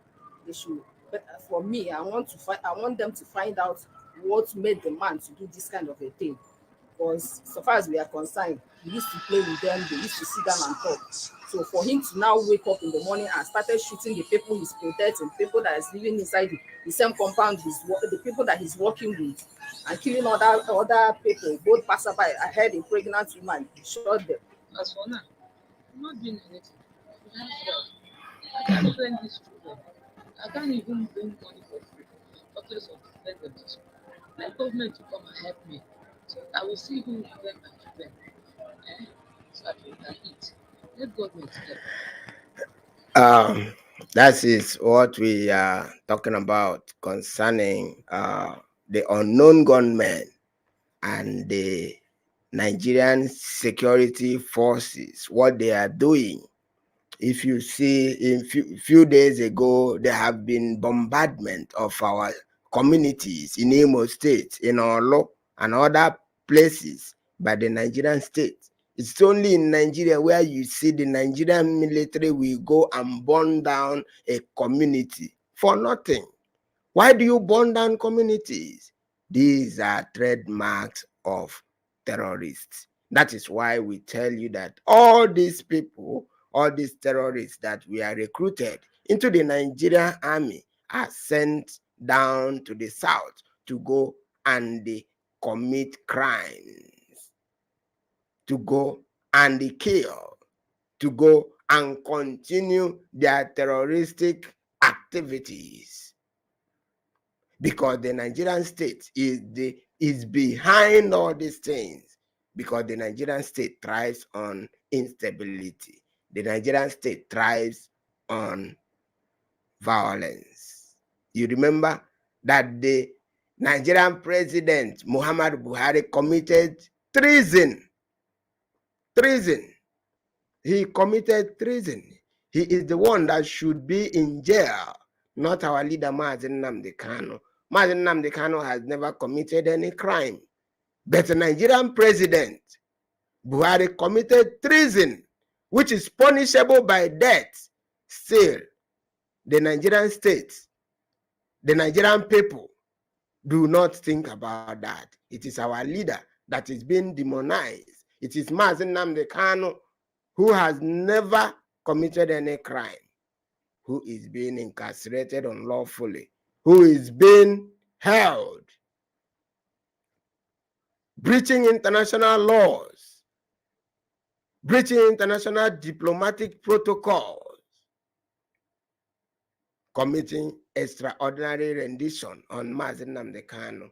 They should. But for me, I want them to find out what made the man to do this kind of a thing. Because so far as we are concerned, we used to play with them. They used to sit down and talk. So for him to now wake up in the morning and started shooting the people he's protecting, people that is living inside the same compound, the people that he's working with, and killing other people, both passerby. I heard a pregnant woman, he shot them. As for now, I'm not doing anything. I can't train these children. I can't even bring money for free. Talk less of send them to school. Let government to come and help me. So I will see who will them my children. Eh? So that we can eat. Let government help. That is what we are talking about concerning the unknown gunmen and the Nigerian security forces, what they are doing. If you see, in few days ago, there have been bombardment of our communities in Imo State, in Olo, and other places by the Nigerian state. It's only in Nigeria where you see the Nigerian military will go and burn down a community for nothing. Why do you burn down communities? These are trademarks of terrorists. That is why we tell you that all these people, all these terrorists that we are recruited into the Nigerian army are sent down to the south to go and commit crimes, to go and kill, to go and continue their terroristic activities. Because the Nigerian state is behind all these things, because the Nigerian state thrives on instability. The Nigerian state thrives on violence. You remember that the Nigerian president Muhammad Buhari committed treason. He committed treason. He is the one that should be in jail, not our leader Nnamdi Kanu. Nnamdi Kanu has never committed any crime. But the Nigerian president Buhari committed treason, which is punishable by death. Still, the Nigerian state, the Nigerian people do not think about that. It is our leader that is being demonized. It is Nnamdi Kanu, who has never committed any crime, who is being incarcerated unlawfully, who is being held, breaching international laws, breaching international diplomatic protocols, committing extraordinary rendition on Nnamdi Kanu.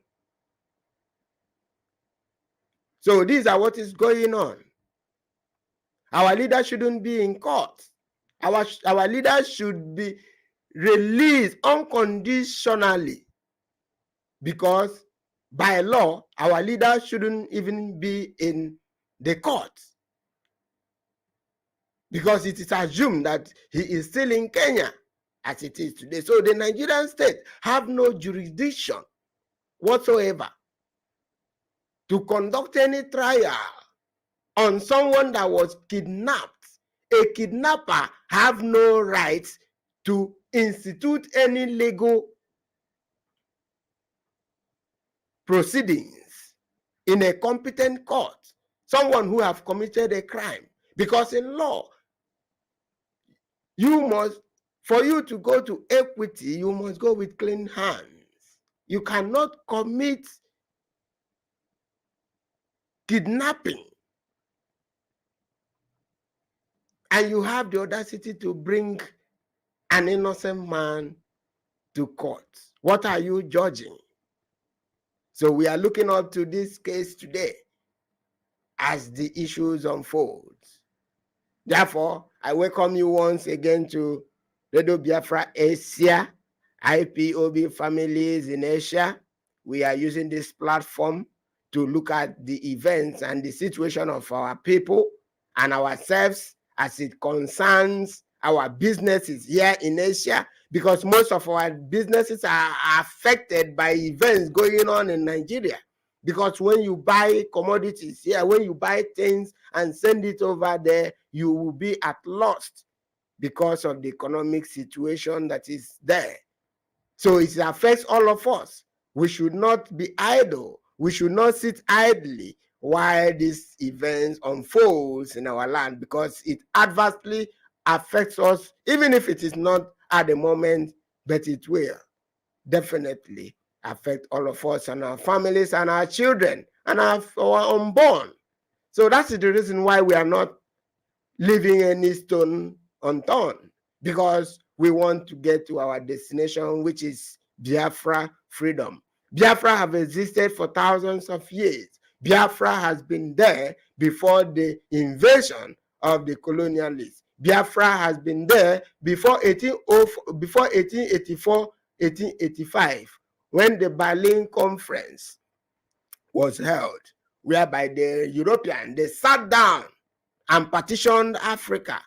So these are what is going on. Our leader shouldn't be in court. Our leader should be released unconditionally, because by law, our leader shouldn't even be in the court, because it is assumed that he is still in Kenya as it is today. So the Nigerian state have no jurisdiction whatsoever to conduct any trial on someone that was kidnapped. A kidnapper have no right to institute any legal proceedings in a competent court, someone who have committed a crime. Because in law, for you to go to equity, you must go with clean hands. You cannot commit kidnapping And you have the audacity to bring an innocent man to court. What are you judging? So we are looking up to this case today as the issues unfold. Therefore, I welcome you once again to Radio Biafra Asia, IPOB families in Asia. We are using this platform to look at the events and the situation of our people and ourselves as it concerns our businesses here in Asia, because most of our businesses are affected by events going on in Nigeria. Because when you buy commodities here, when you buy things and send it over there, you will be at loss because of the economic situation that is there. So it affects all of us. We should not be idle. We should not sit idly while this event unfolds in our land, because it adversely affects us, even if it is not at the moment, but it will definitely affect all of us and our families and our children and our unborn. So that's the reason why we are not leaving any stone unturned, because we want to get to our destination, which is Biafra freedom. Biafra have existed for thousands of years. Biafra has been there before the invasion of the colonialists. Biafra has been there before 1884, 1885, when the Berlin Conference was held, whereby the Europeans, they sat down and partitioned Africa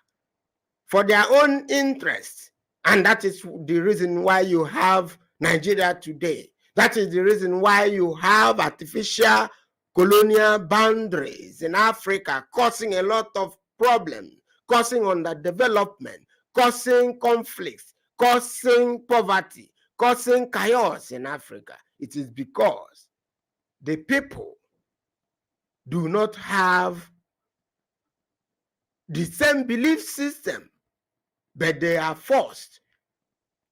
for their own interests. And that is the reason why you have Nigeria today. That is the reason why you have artificial colonial boundaries in Africa, causing a lot of problems, causing underdevelopment, causing conflicts, causing poverty, causing chaos in Africa. It is because the people do not have the same belief system, but they are forced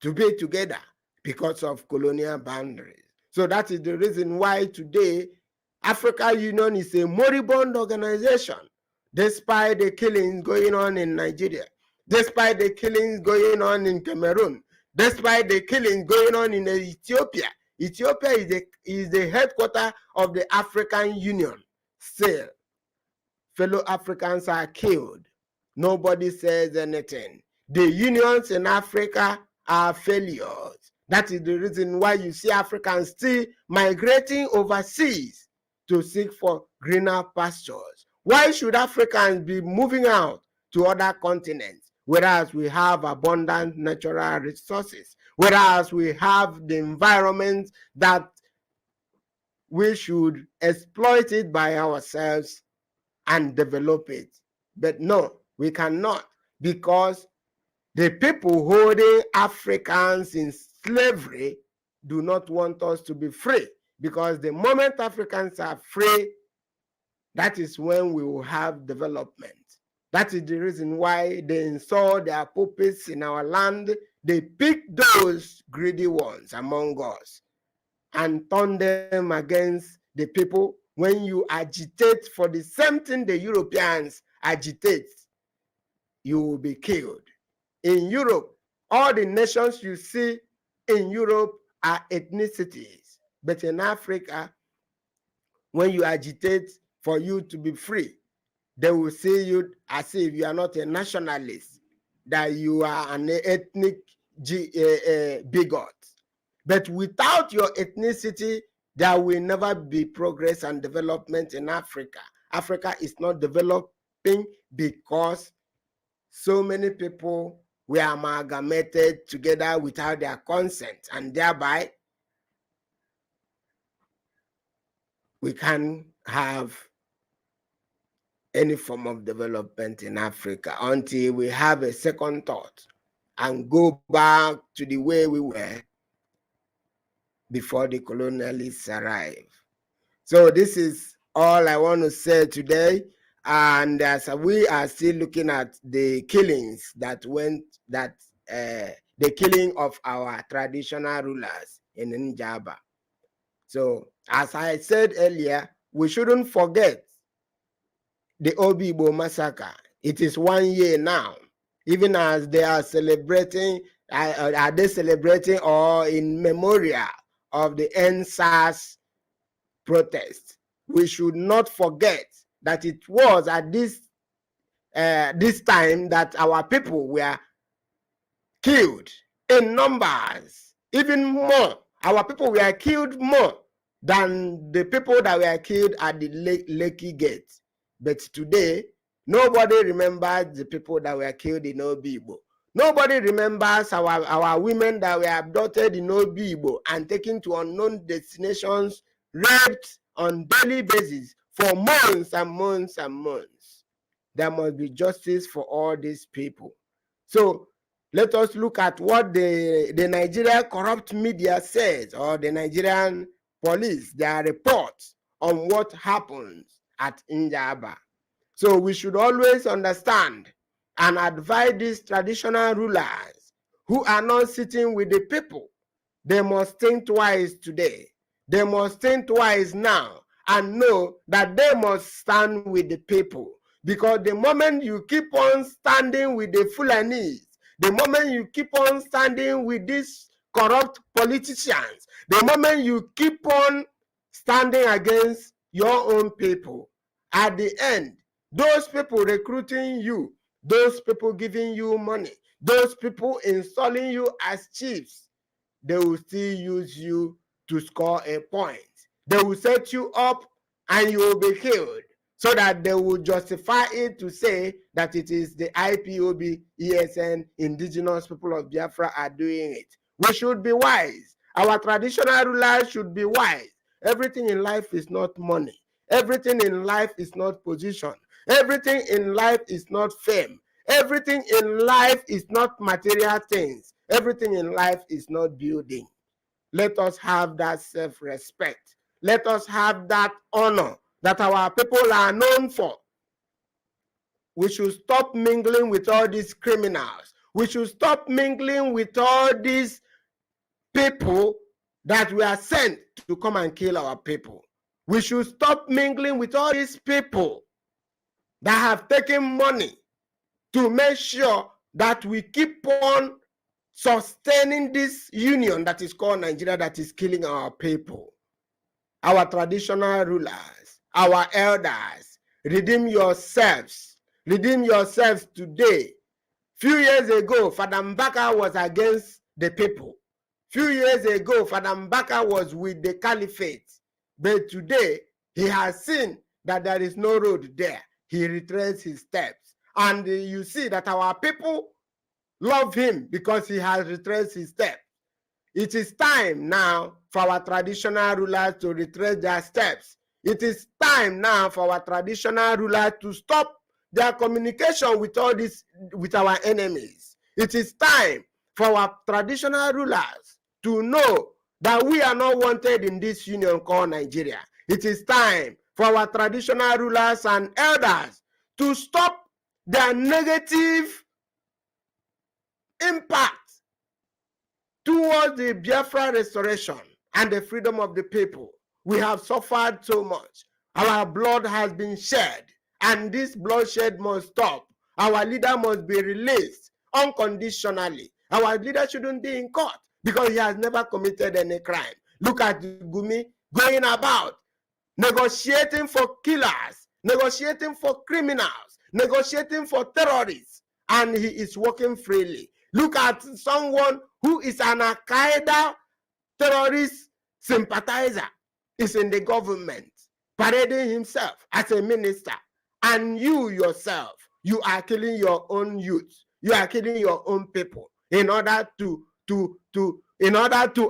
to be together because of colonial boundaries. So that is the reason why today Africa Union is a moribund organization, despite the killings going on in Nigeria, despite the killings going on in Cameroon, despite the killings going on in Ethiopia. Ethiopia is the headquarters of the African Union. Still, fellow Africans are killed. Nobody says anything. The unions in Africa are failures. That is the reason why you see Africans still migrating overseas to seek for greener pastures. Why should Africans be moving out to other continents, whereas we have abundant natural resources, whereas we have the environment that we should exploit it by ourselves and develop it? But no, we cannot, because the people holding Africans in slavery do not want us to be free. Because the moment Africans are free, that is when we will have development. That is the reason why they install their puppets in our land. They pick those greedy ones among us and turn them against the people. When you agitate for the same thing the Europeans agitate, you will be killed. In Europe, all the nations you see in Europe are ethnicities. But in Africa, when you agitate for you to be free, they will see you as if you are not a nationalist, that you are an ethnic bigot. But without your ethnicity, there will never be progress and development in Africa. Africa is not developing because so many people were amalgamated together without their consent, and thereby we can have any form of development in Africa until we have a second thought and go back to the way we were before the colonialists arrived. So this is all I want to say today. And as we are still looking at the killings that the killing of our traditional rulers in Njaba. So as I said earlier, we shouldn't forget the Obibo massacre It is 1 year now. Even as they are celebrating, are they celebrating or in memorial of the NSAS protest? We should not forget that it was at this time that our people were killed in numbers, even more. Our people were killed more than the people that were killed at the Lekki Gate. But today, nobody remembers the people that were killed in Obibo. Nobody remembers our women that were abducted in Obibo and taken to unknown destinations, raped on daily basis for months and months and months. There must be justice for all these people. So let us look at what the Nigerian corrupt media says, or the Nigerian police, their reports on what happens at Njaba. So we should always understand and advise these traditional rulers who are not sitting with the people. They must think twice today. They must think twice now and know that they must stand with the people. Because the moment you keep on standing with the Fulanese, the moment you keep on standing with these corrupt politicians, the moment you keep on standing against your own people, at the end, those people recruiting you, those people giving you money, those people installing you as chiefs, they will still use you to score a point. They will set you up and you will be killed, so that they will justify it to say that it is the IPOB, ESN, indigenous people of Biafra are doing it. We should be wise. Our traditional rulers should be wise. Everything in life is not money. Everything in life is not position. Everything in life is not fame. Everything in life is not material things. Everything in life is not building. Let us have that self-respect. Let us have that honor that our people are known for. We should stop mingling with all these criminals. We should stop mingling with all these people that we are sent to come and kill our people. We should stop mingling with all these people that have taken money to make sure that we keep on sustaining this union that is called Nigeria, that is killing our people. Our traditional rulers, our elders, redeem yourselves. Redeem yourselves today. Few years ago, Father Mbaka was against the people. Few years ago, Father Mbaka was with the caliphate. But today, he has seen that there is no road there. He retraced his steps. And you see that our people love him because he has retraced his steps. It is time now for our traditional rulers to retrace their steps. It is time now for our traditional rulers to stop their communication with all this, with our enemies. It is time for our traditional rulers to know that we are not wanted in this union called Nigeria. It is time for our traditional rulers and elders to stop their negative impact towards the Biafra restoration and the freedom of the people. We have suffered so much. Our blood has been shed, and this bloodshed must stop. Our leader must be released unconditionally. Our leader shouldn't be in court because he has never committed any crime. Look at Gumi going about negotiating for killers, negotiating for criminals, negotiating for terrorists, and he is working freely. Look at someone who is an Al-Qaeda terrorist sympathizer, is in the government, parading himself as a minister, and you yourself, you are killing your own youth, you are killing your own people in order to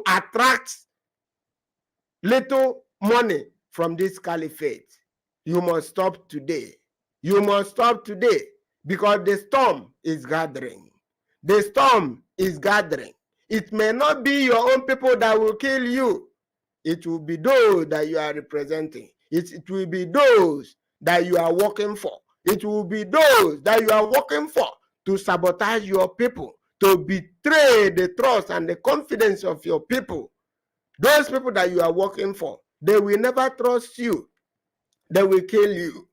attract little money from this caliphate. You must stop today. You must stop today, because the storm is gathering. The storm is gathering. It may not be your own people that will kill you. It will be those that you are representing. It will be those that you are working for. It will be those that you are working for to sabotage your people, to betray the trust and the confidence of your people. Those people that you are working for, they will never trust you. They will kill you.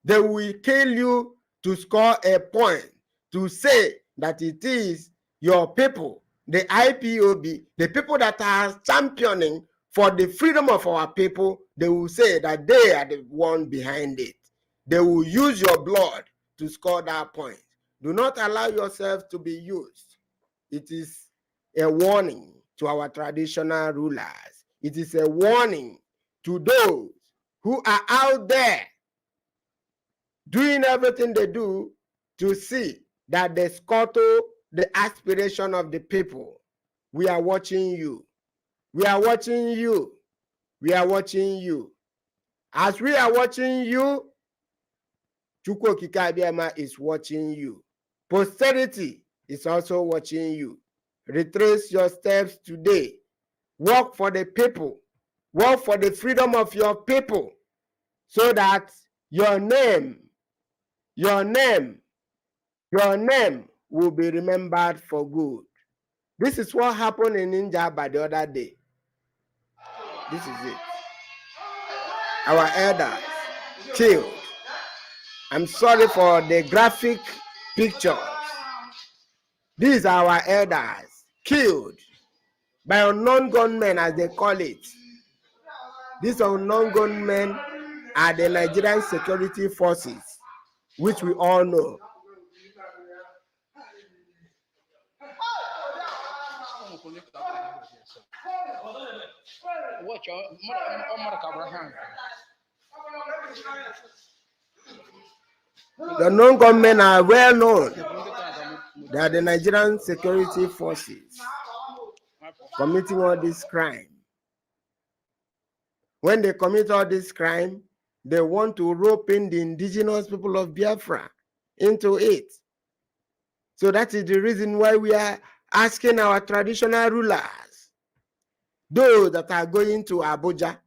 They will kill you to score a point, to say that it is your people, the IPOB, the people that are championing for the freedom of our people, they will say that they are the one behind it. They will use your blood to score that point. Do not allow yourself to be used. It is a warning to our traditional rulers. It is a warning to those who are out there doing everything they do to see that they scuttle the aspiration of the people. We are watching you. We are watching you. We are watching you. As we are watching you, Chukwu Okike Abiama is watching you. Posterity is also watching you. Retrace your steps today. Work for the people. Work for the freedom of your people, so that your name will be remembered for good. This is what happened in Njaba the other day. This is it. Our elders killed. I'm sorry for the graphic pictures. These are our elders killed by unknown gunmen, as they call it. These unknown gunmen are the Nigerian security forces, which we all know. The known gunmen are well known. They are the Nigerian security forces committing all this crime. When they commit all this crime, they want to rope in the indigenous people of Biafra into it. So that is the reason why we are asking our traditional rulers, those that are going to Abuja,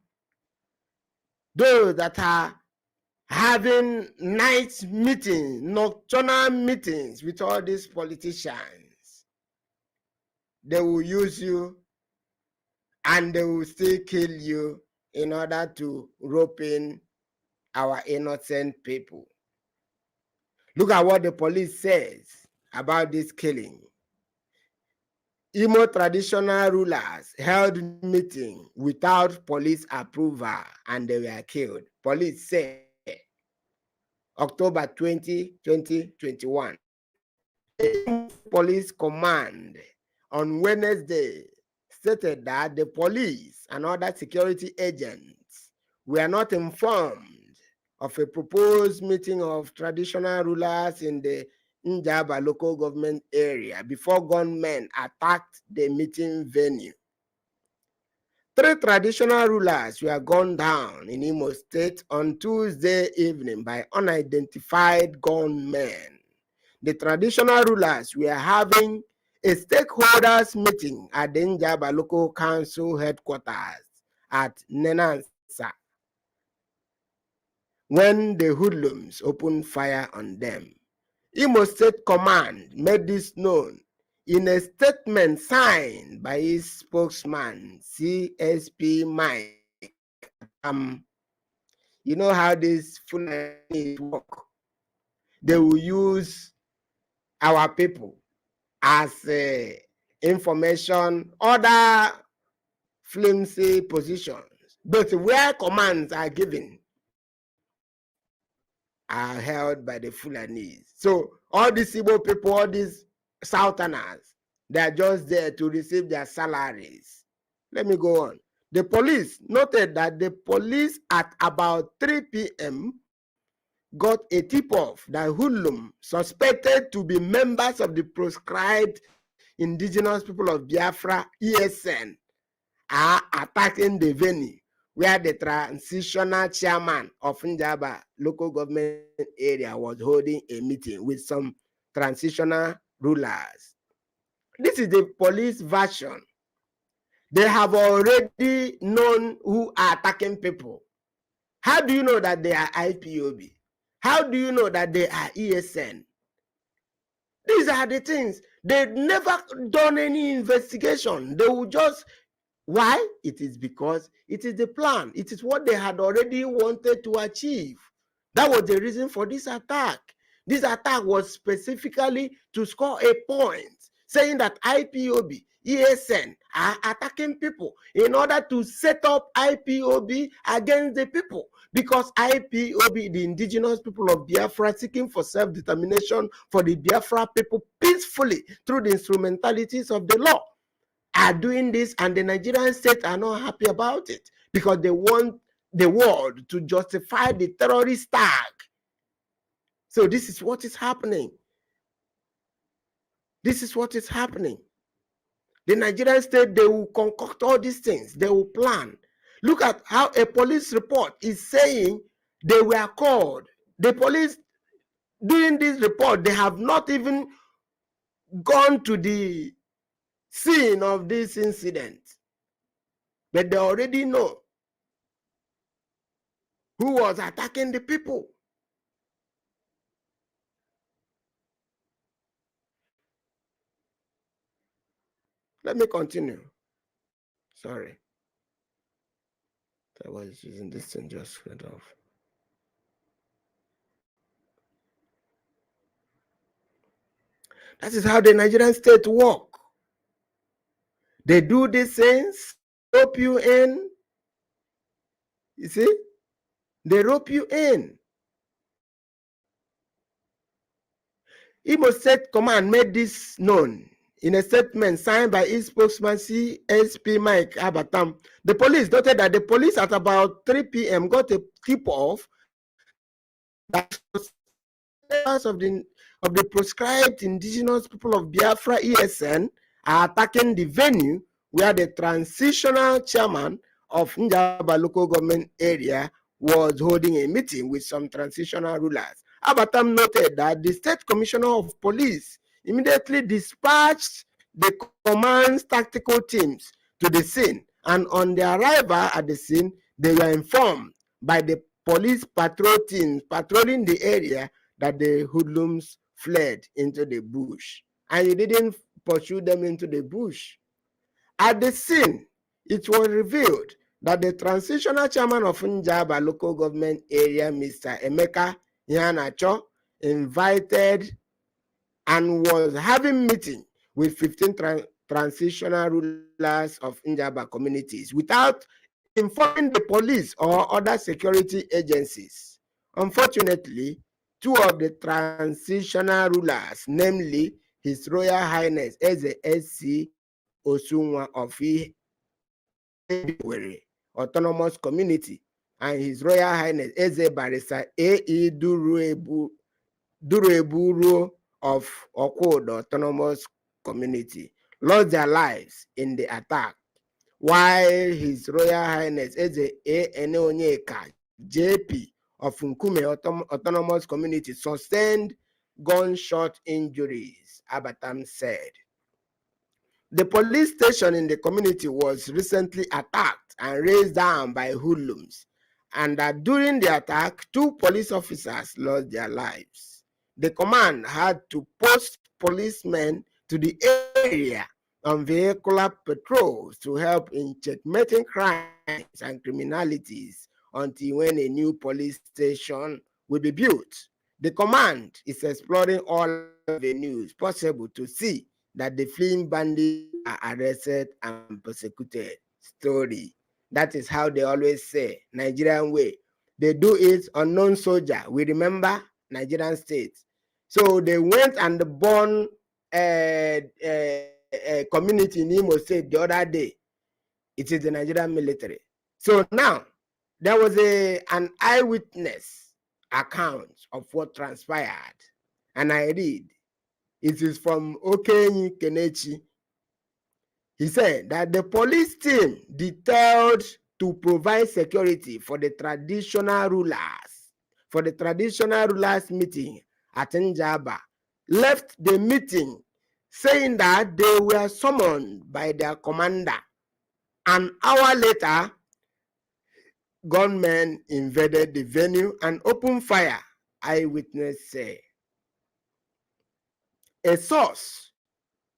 those that are having night meetings, nocturnal meetings with all these politicians, they will use you and they will still kill you in order to rope in our innocent people. Look at what the police says about this killing. Imo traditional rulers held meeting without police approval and they were killed. Police said October 20, 2021. The police command on Wednesday stated that the police and other security agents were not informed of a proposed meeting of traditional rulers in the Njaba local government area before gunmen attacked the meeting venue. 3 traditional rulers were gunned down in Imo State on Tuesday evening by unidentified gunmen. The traditional rulers were having a stakeholders meeting at the Njaba local council headquarters at Nenansa when the hoodlums opened fire on them. Imo State Command made this known in a statement signed by his spokesman, CSP Mike. You know how this Fulani work. They will use our people as information, other flimsy positions. But where commands are given are held by the Fulanese. So all these Igbo people, all these Southerners, they are just there to receive their salaries. Let me go on. The police noted that the police at about 3 p.m. got a tip-off that hoodlum suspected to be members of the proscribed indigenous people of Biafra, ESN, are attacking the venue where the transitional chairman of Njaba local government area was holding a meeting with some transitional rulers. This is the police version. They have already known who are attacking people. How do you know that they are IPOB? How do you know that they are ESN? These are the things. They've never done any investigation. They will just... Why? It is because it is the plan. It is what they had already wanted to achieve. That was the reason for this attack. This attack was specifically to score a point, saying that IPOB, ESN are attacking people in order to set up IPOB against the people, because IPOB, the indigenous people of Biafra seeking for self-determination for the Biafra people peacefully through the instrumentalities of the law, are doing this, and the Nigerian state are not happy about it because they want the world to justify the terrorist tag. So this is what is happening. This is what is happening. The Nigerian state, they will concoct all these things. They will plan. Look at how a police report is saying they were called. The police, doing this report, they have not even gone to the scene of this incident. But they already know who was attacking the people. Let me continue. Sorry. I was using this thing, just cut off. That is how the Nigerian state work. They do these things, rope you in. You see? They rope you in. Imo State Command made this known in a statement signed by its spokesman CSP Mike Abatam. The police noted that the police at about 3 p.m. got a tip-off that members of the proscribed indigenous people of Biafra ESN are attacking the venue where the transitional chairman of Njaba local government area was holding a meeting with some transitional rulers. Abatam noted that the state commissioner of police immediately dispatched the command's tactical teams to the scene, and on their arrival at the scene, they were informed by the police patrol teams patrolling the area that the hoodlums fled into the bush. And he didn't pursue them into the bush. At the scene, it was revealed that the transitional chairman of Njaba local government area, Mr. Emeka Yanacho, invited and was having meeting with 15 transitional rulers of Njaba communities without informing the police or other security agencies. Unfortunately, two of the transitional rulers, namely His Royal Highness Eze SC Osunwa of Autonomous Community and His Royal Highness Eze Barrister A.E. Dureburo of Okwodo Autonomous Community lost their lives in the attack, while His Royal Highness Eze A.N. Onyeka JP of Nkume Autonomous Community sustained gunshot injuries, Abatam said. The police station in the community was recently attacked and razed down by hoodlums, and that during the attack, 2 police officers lost their lives. The command had to post policemen to the area on vehicular patrols to help in checkmating crimes and criminalities until when a new police station will be built. The command is exploring all avenues possible to see that the fleeing bandits are arrested and persecuted. Story. That is how they always say, Nigerian way. They do it unknown soldier. We remember Nigerian state. So they went and burned a community in Imo State the other day. It is the Nigerian military. So now, there was an eyewitness account of what transpired. And I read, it is from Okenyi Kenechi. He said that the police team detailed to provide security for the traditional rulers meeting at Njaba, left the meeting saying that they were summoned by their commander. An hour later, gunmen invaded the venue and opened fire, eyewitness say. A source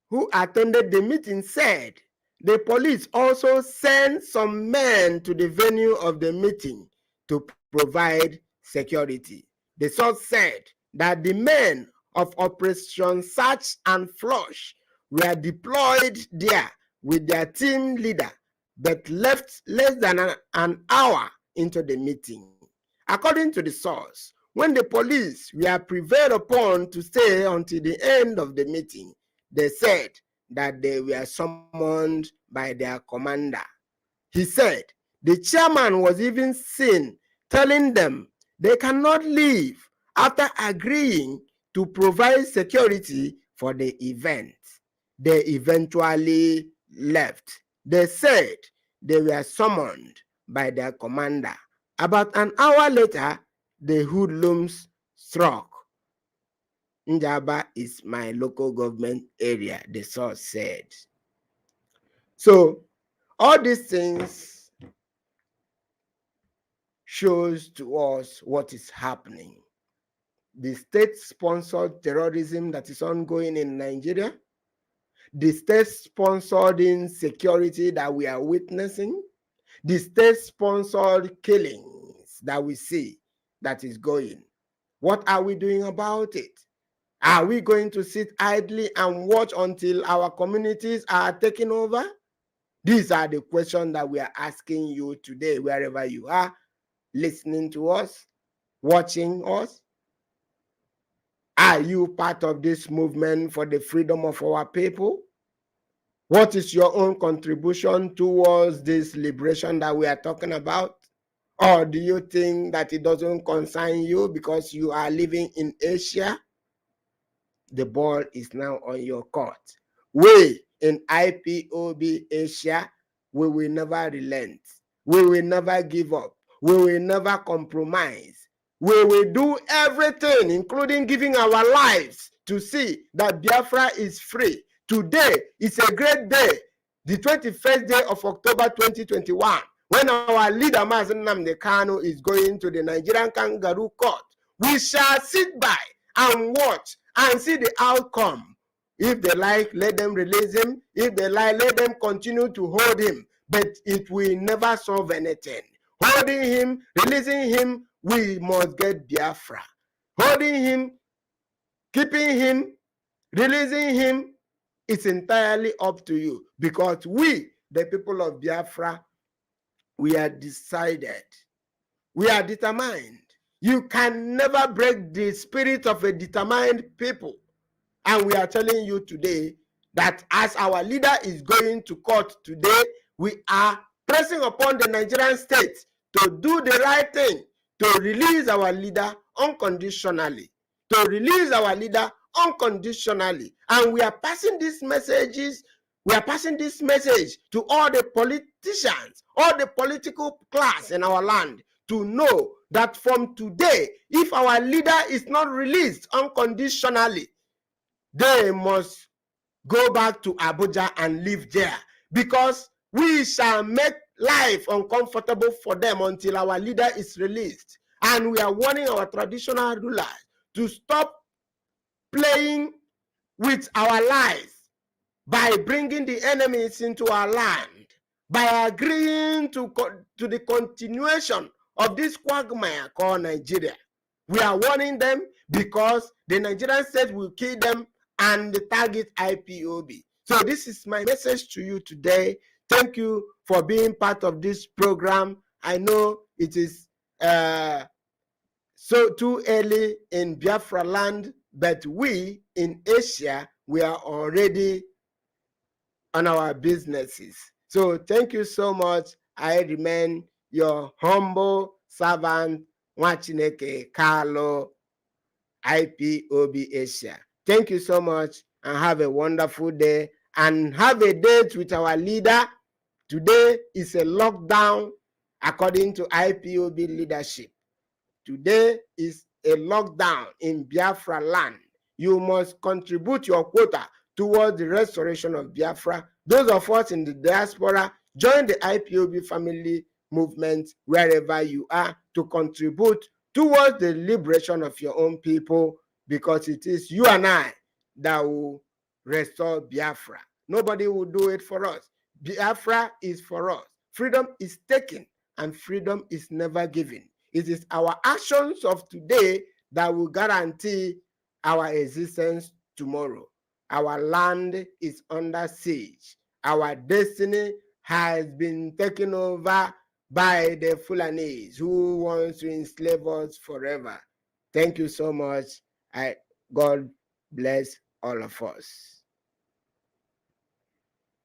who attended the meeting said the police also sent some men to the venue of the meeting to provide security. The source said that the men of Operation Search and Flush were deployed there with their team leader, but left less than an hour into the meeting. According to the source, when the police were prevailed upon to stay until the end of the meeting, they said that they were summoned by their commander. He said the chairman was even seen telling them they cannot leave after agreeing to provide security for the event. They eventually left. They said they were summoned by their commander. About an hour later, the hoodlums struck. Njaba is my local government area, the source said. So all these things shows to us what is happening. The state-sponsored terrorism that is ongoing in Nigeria, the state-sponsored insecurity that we are witnessing, the state-sponsored killings that we see that is going. What are we doing about it? Are we going to sit idly and watch until our communities are taken over? These are the questions that we are asking you today, wherever you are, listening to us, watching us. Are you part of this movement for the freedom of our people? What is your own contribution towards this liberation that we are talking about? Or do you think that it doesn't concern you because you are living in Asia? The ball is now on your court. We in IPOB Asia, we will never relent. We will never give up. We will never compromise. We will do everything, including giving our lives, to see that Biafra is free. Today is a great day, the 21st day of October 2021, when our leader, Nnamdi Kanu, is going to the Nigerian Kangaroo Court. We shall sit by and watch and see the outcome. If they like, let them release him. If they like, let them continue to hold him. But it will never solve anything. Holding him, releasing him, we must get Biafra. Holding him, keeping him, releasing him, it's entirely up to you. Because we, the people of Biafra, we are decided. We are determined. You can never break the spirit of a determined people. And we are telling you today that as our leader is going to court today, we are pressing upon the Nigerian state to do the right thing, to release our leader unconditionally, to release our leader unconditionally. And we are passing these messages, we are passing this message to all the politicians, all the political class in our land, to know that from today, if our leader is not released unconditionally, they must go back to Abuja and live there, because we shall make life uncomfortable for them until our leader is released. And we are warning our traditional rulers to stop playing with our lives by bringing the enemies into our land, by agreeing to the continuation of this quagmire called Nigeria. We are warning them because the Nigerian state will kill them and target IPOB. So this is my message to you today. Thank you for being part of this program. I know it is so too early in Biafra land, but we in Asia, we are already on our businesses. So thank you so much. I remain your humble servant, Nwachineke Kalu, IPOB Asia. Thank you so much and have a wonderful day, and have a date with our leader. Today is a lockdown according to IPOB leadership. Today is a lockdown in Biafra land. You must contribute your quota towards the restoration of Biafra. Those of us in the diaspora, join the IPOB family movement wherever you are to contribute towards the liberation of your own people, because it is you and I that will restore Biafra. Nobody will do it for us. Biafra is for us. Freedom is taken and freedom is never given. It is our actions of today that will guarantee our existence tomorrow. Our land is under siege. Our destiny has been taken over by the Fulanese who wants to enslave us forever. Thank you so much. God bless all of us.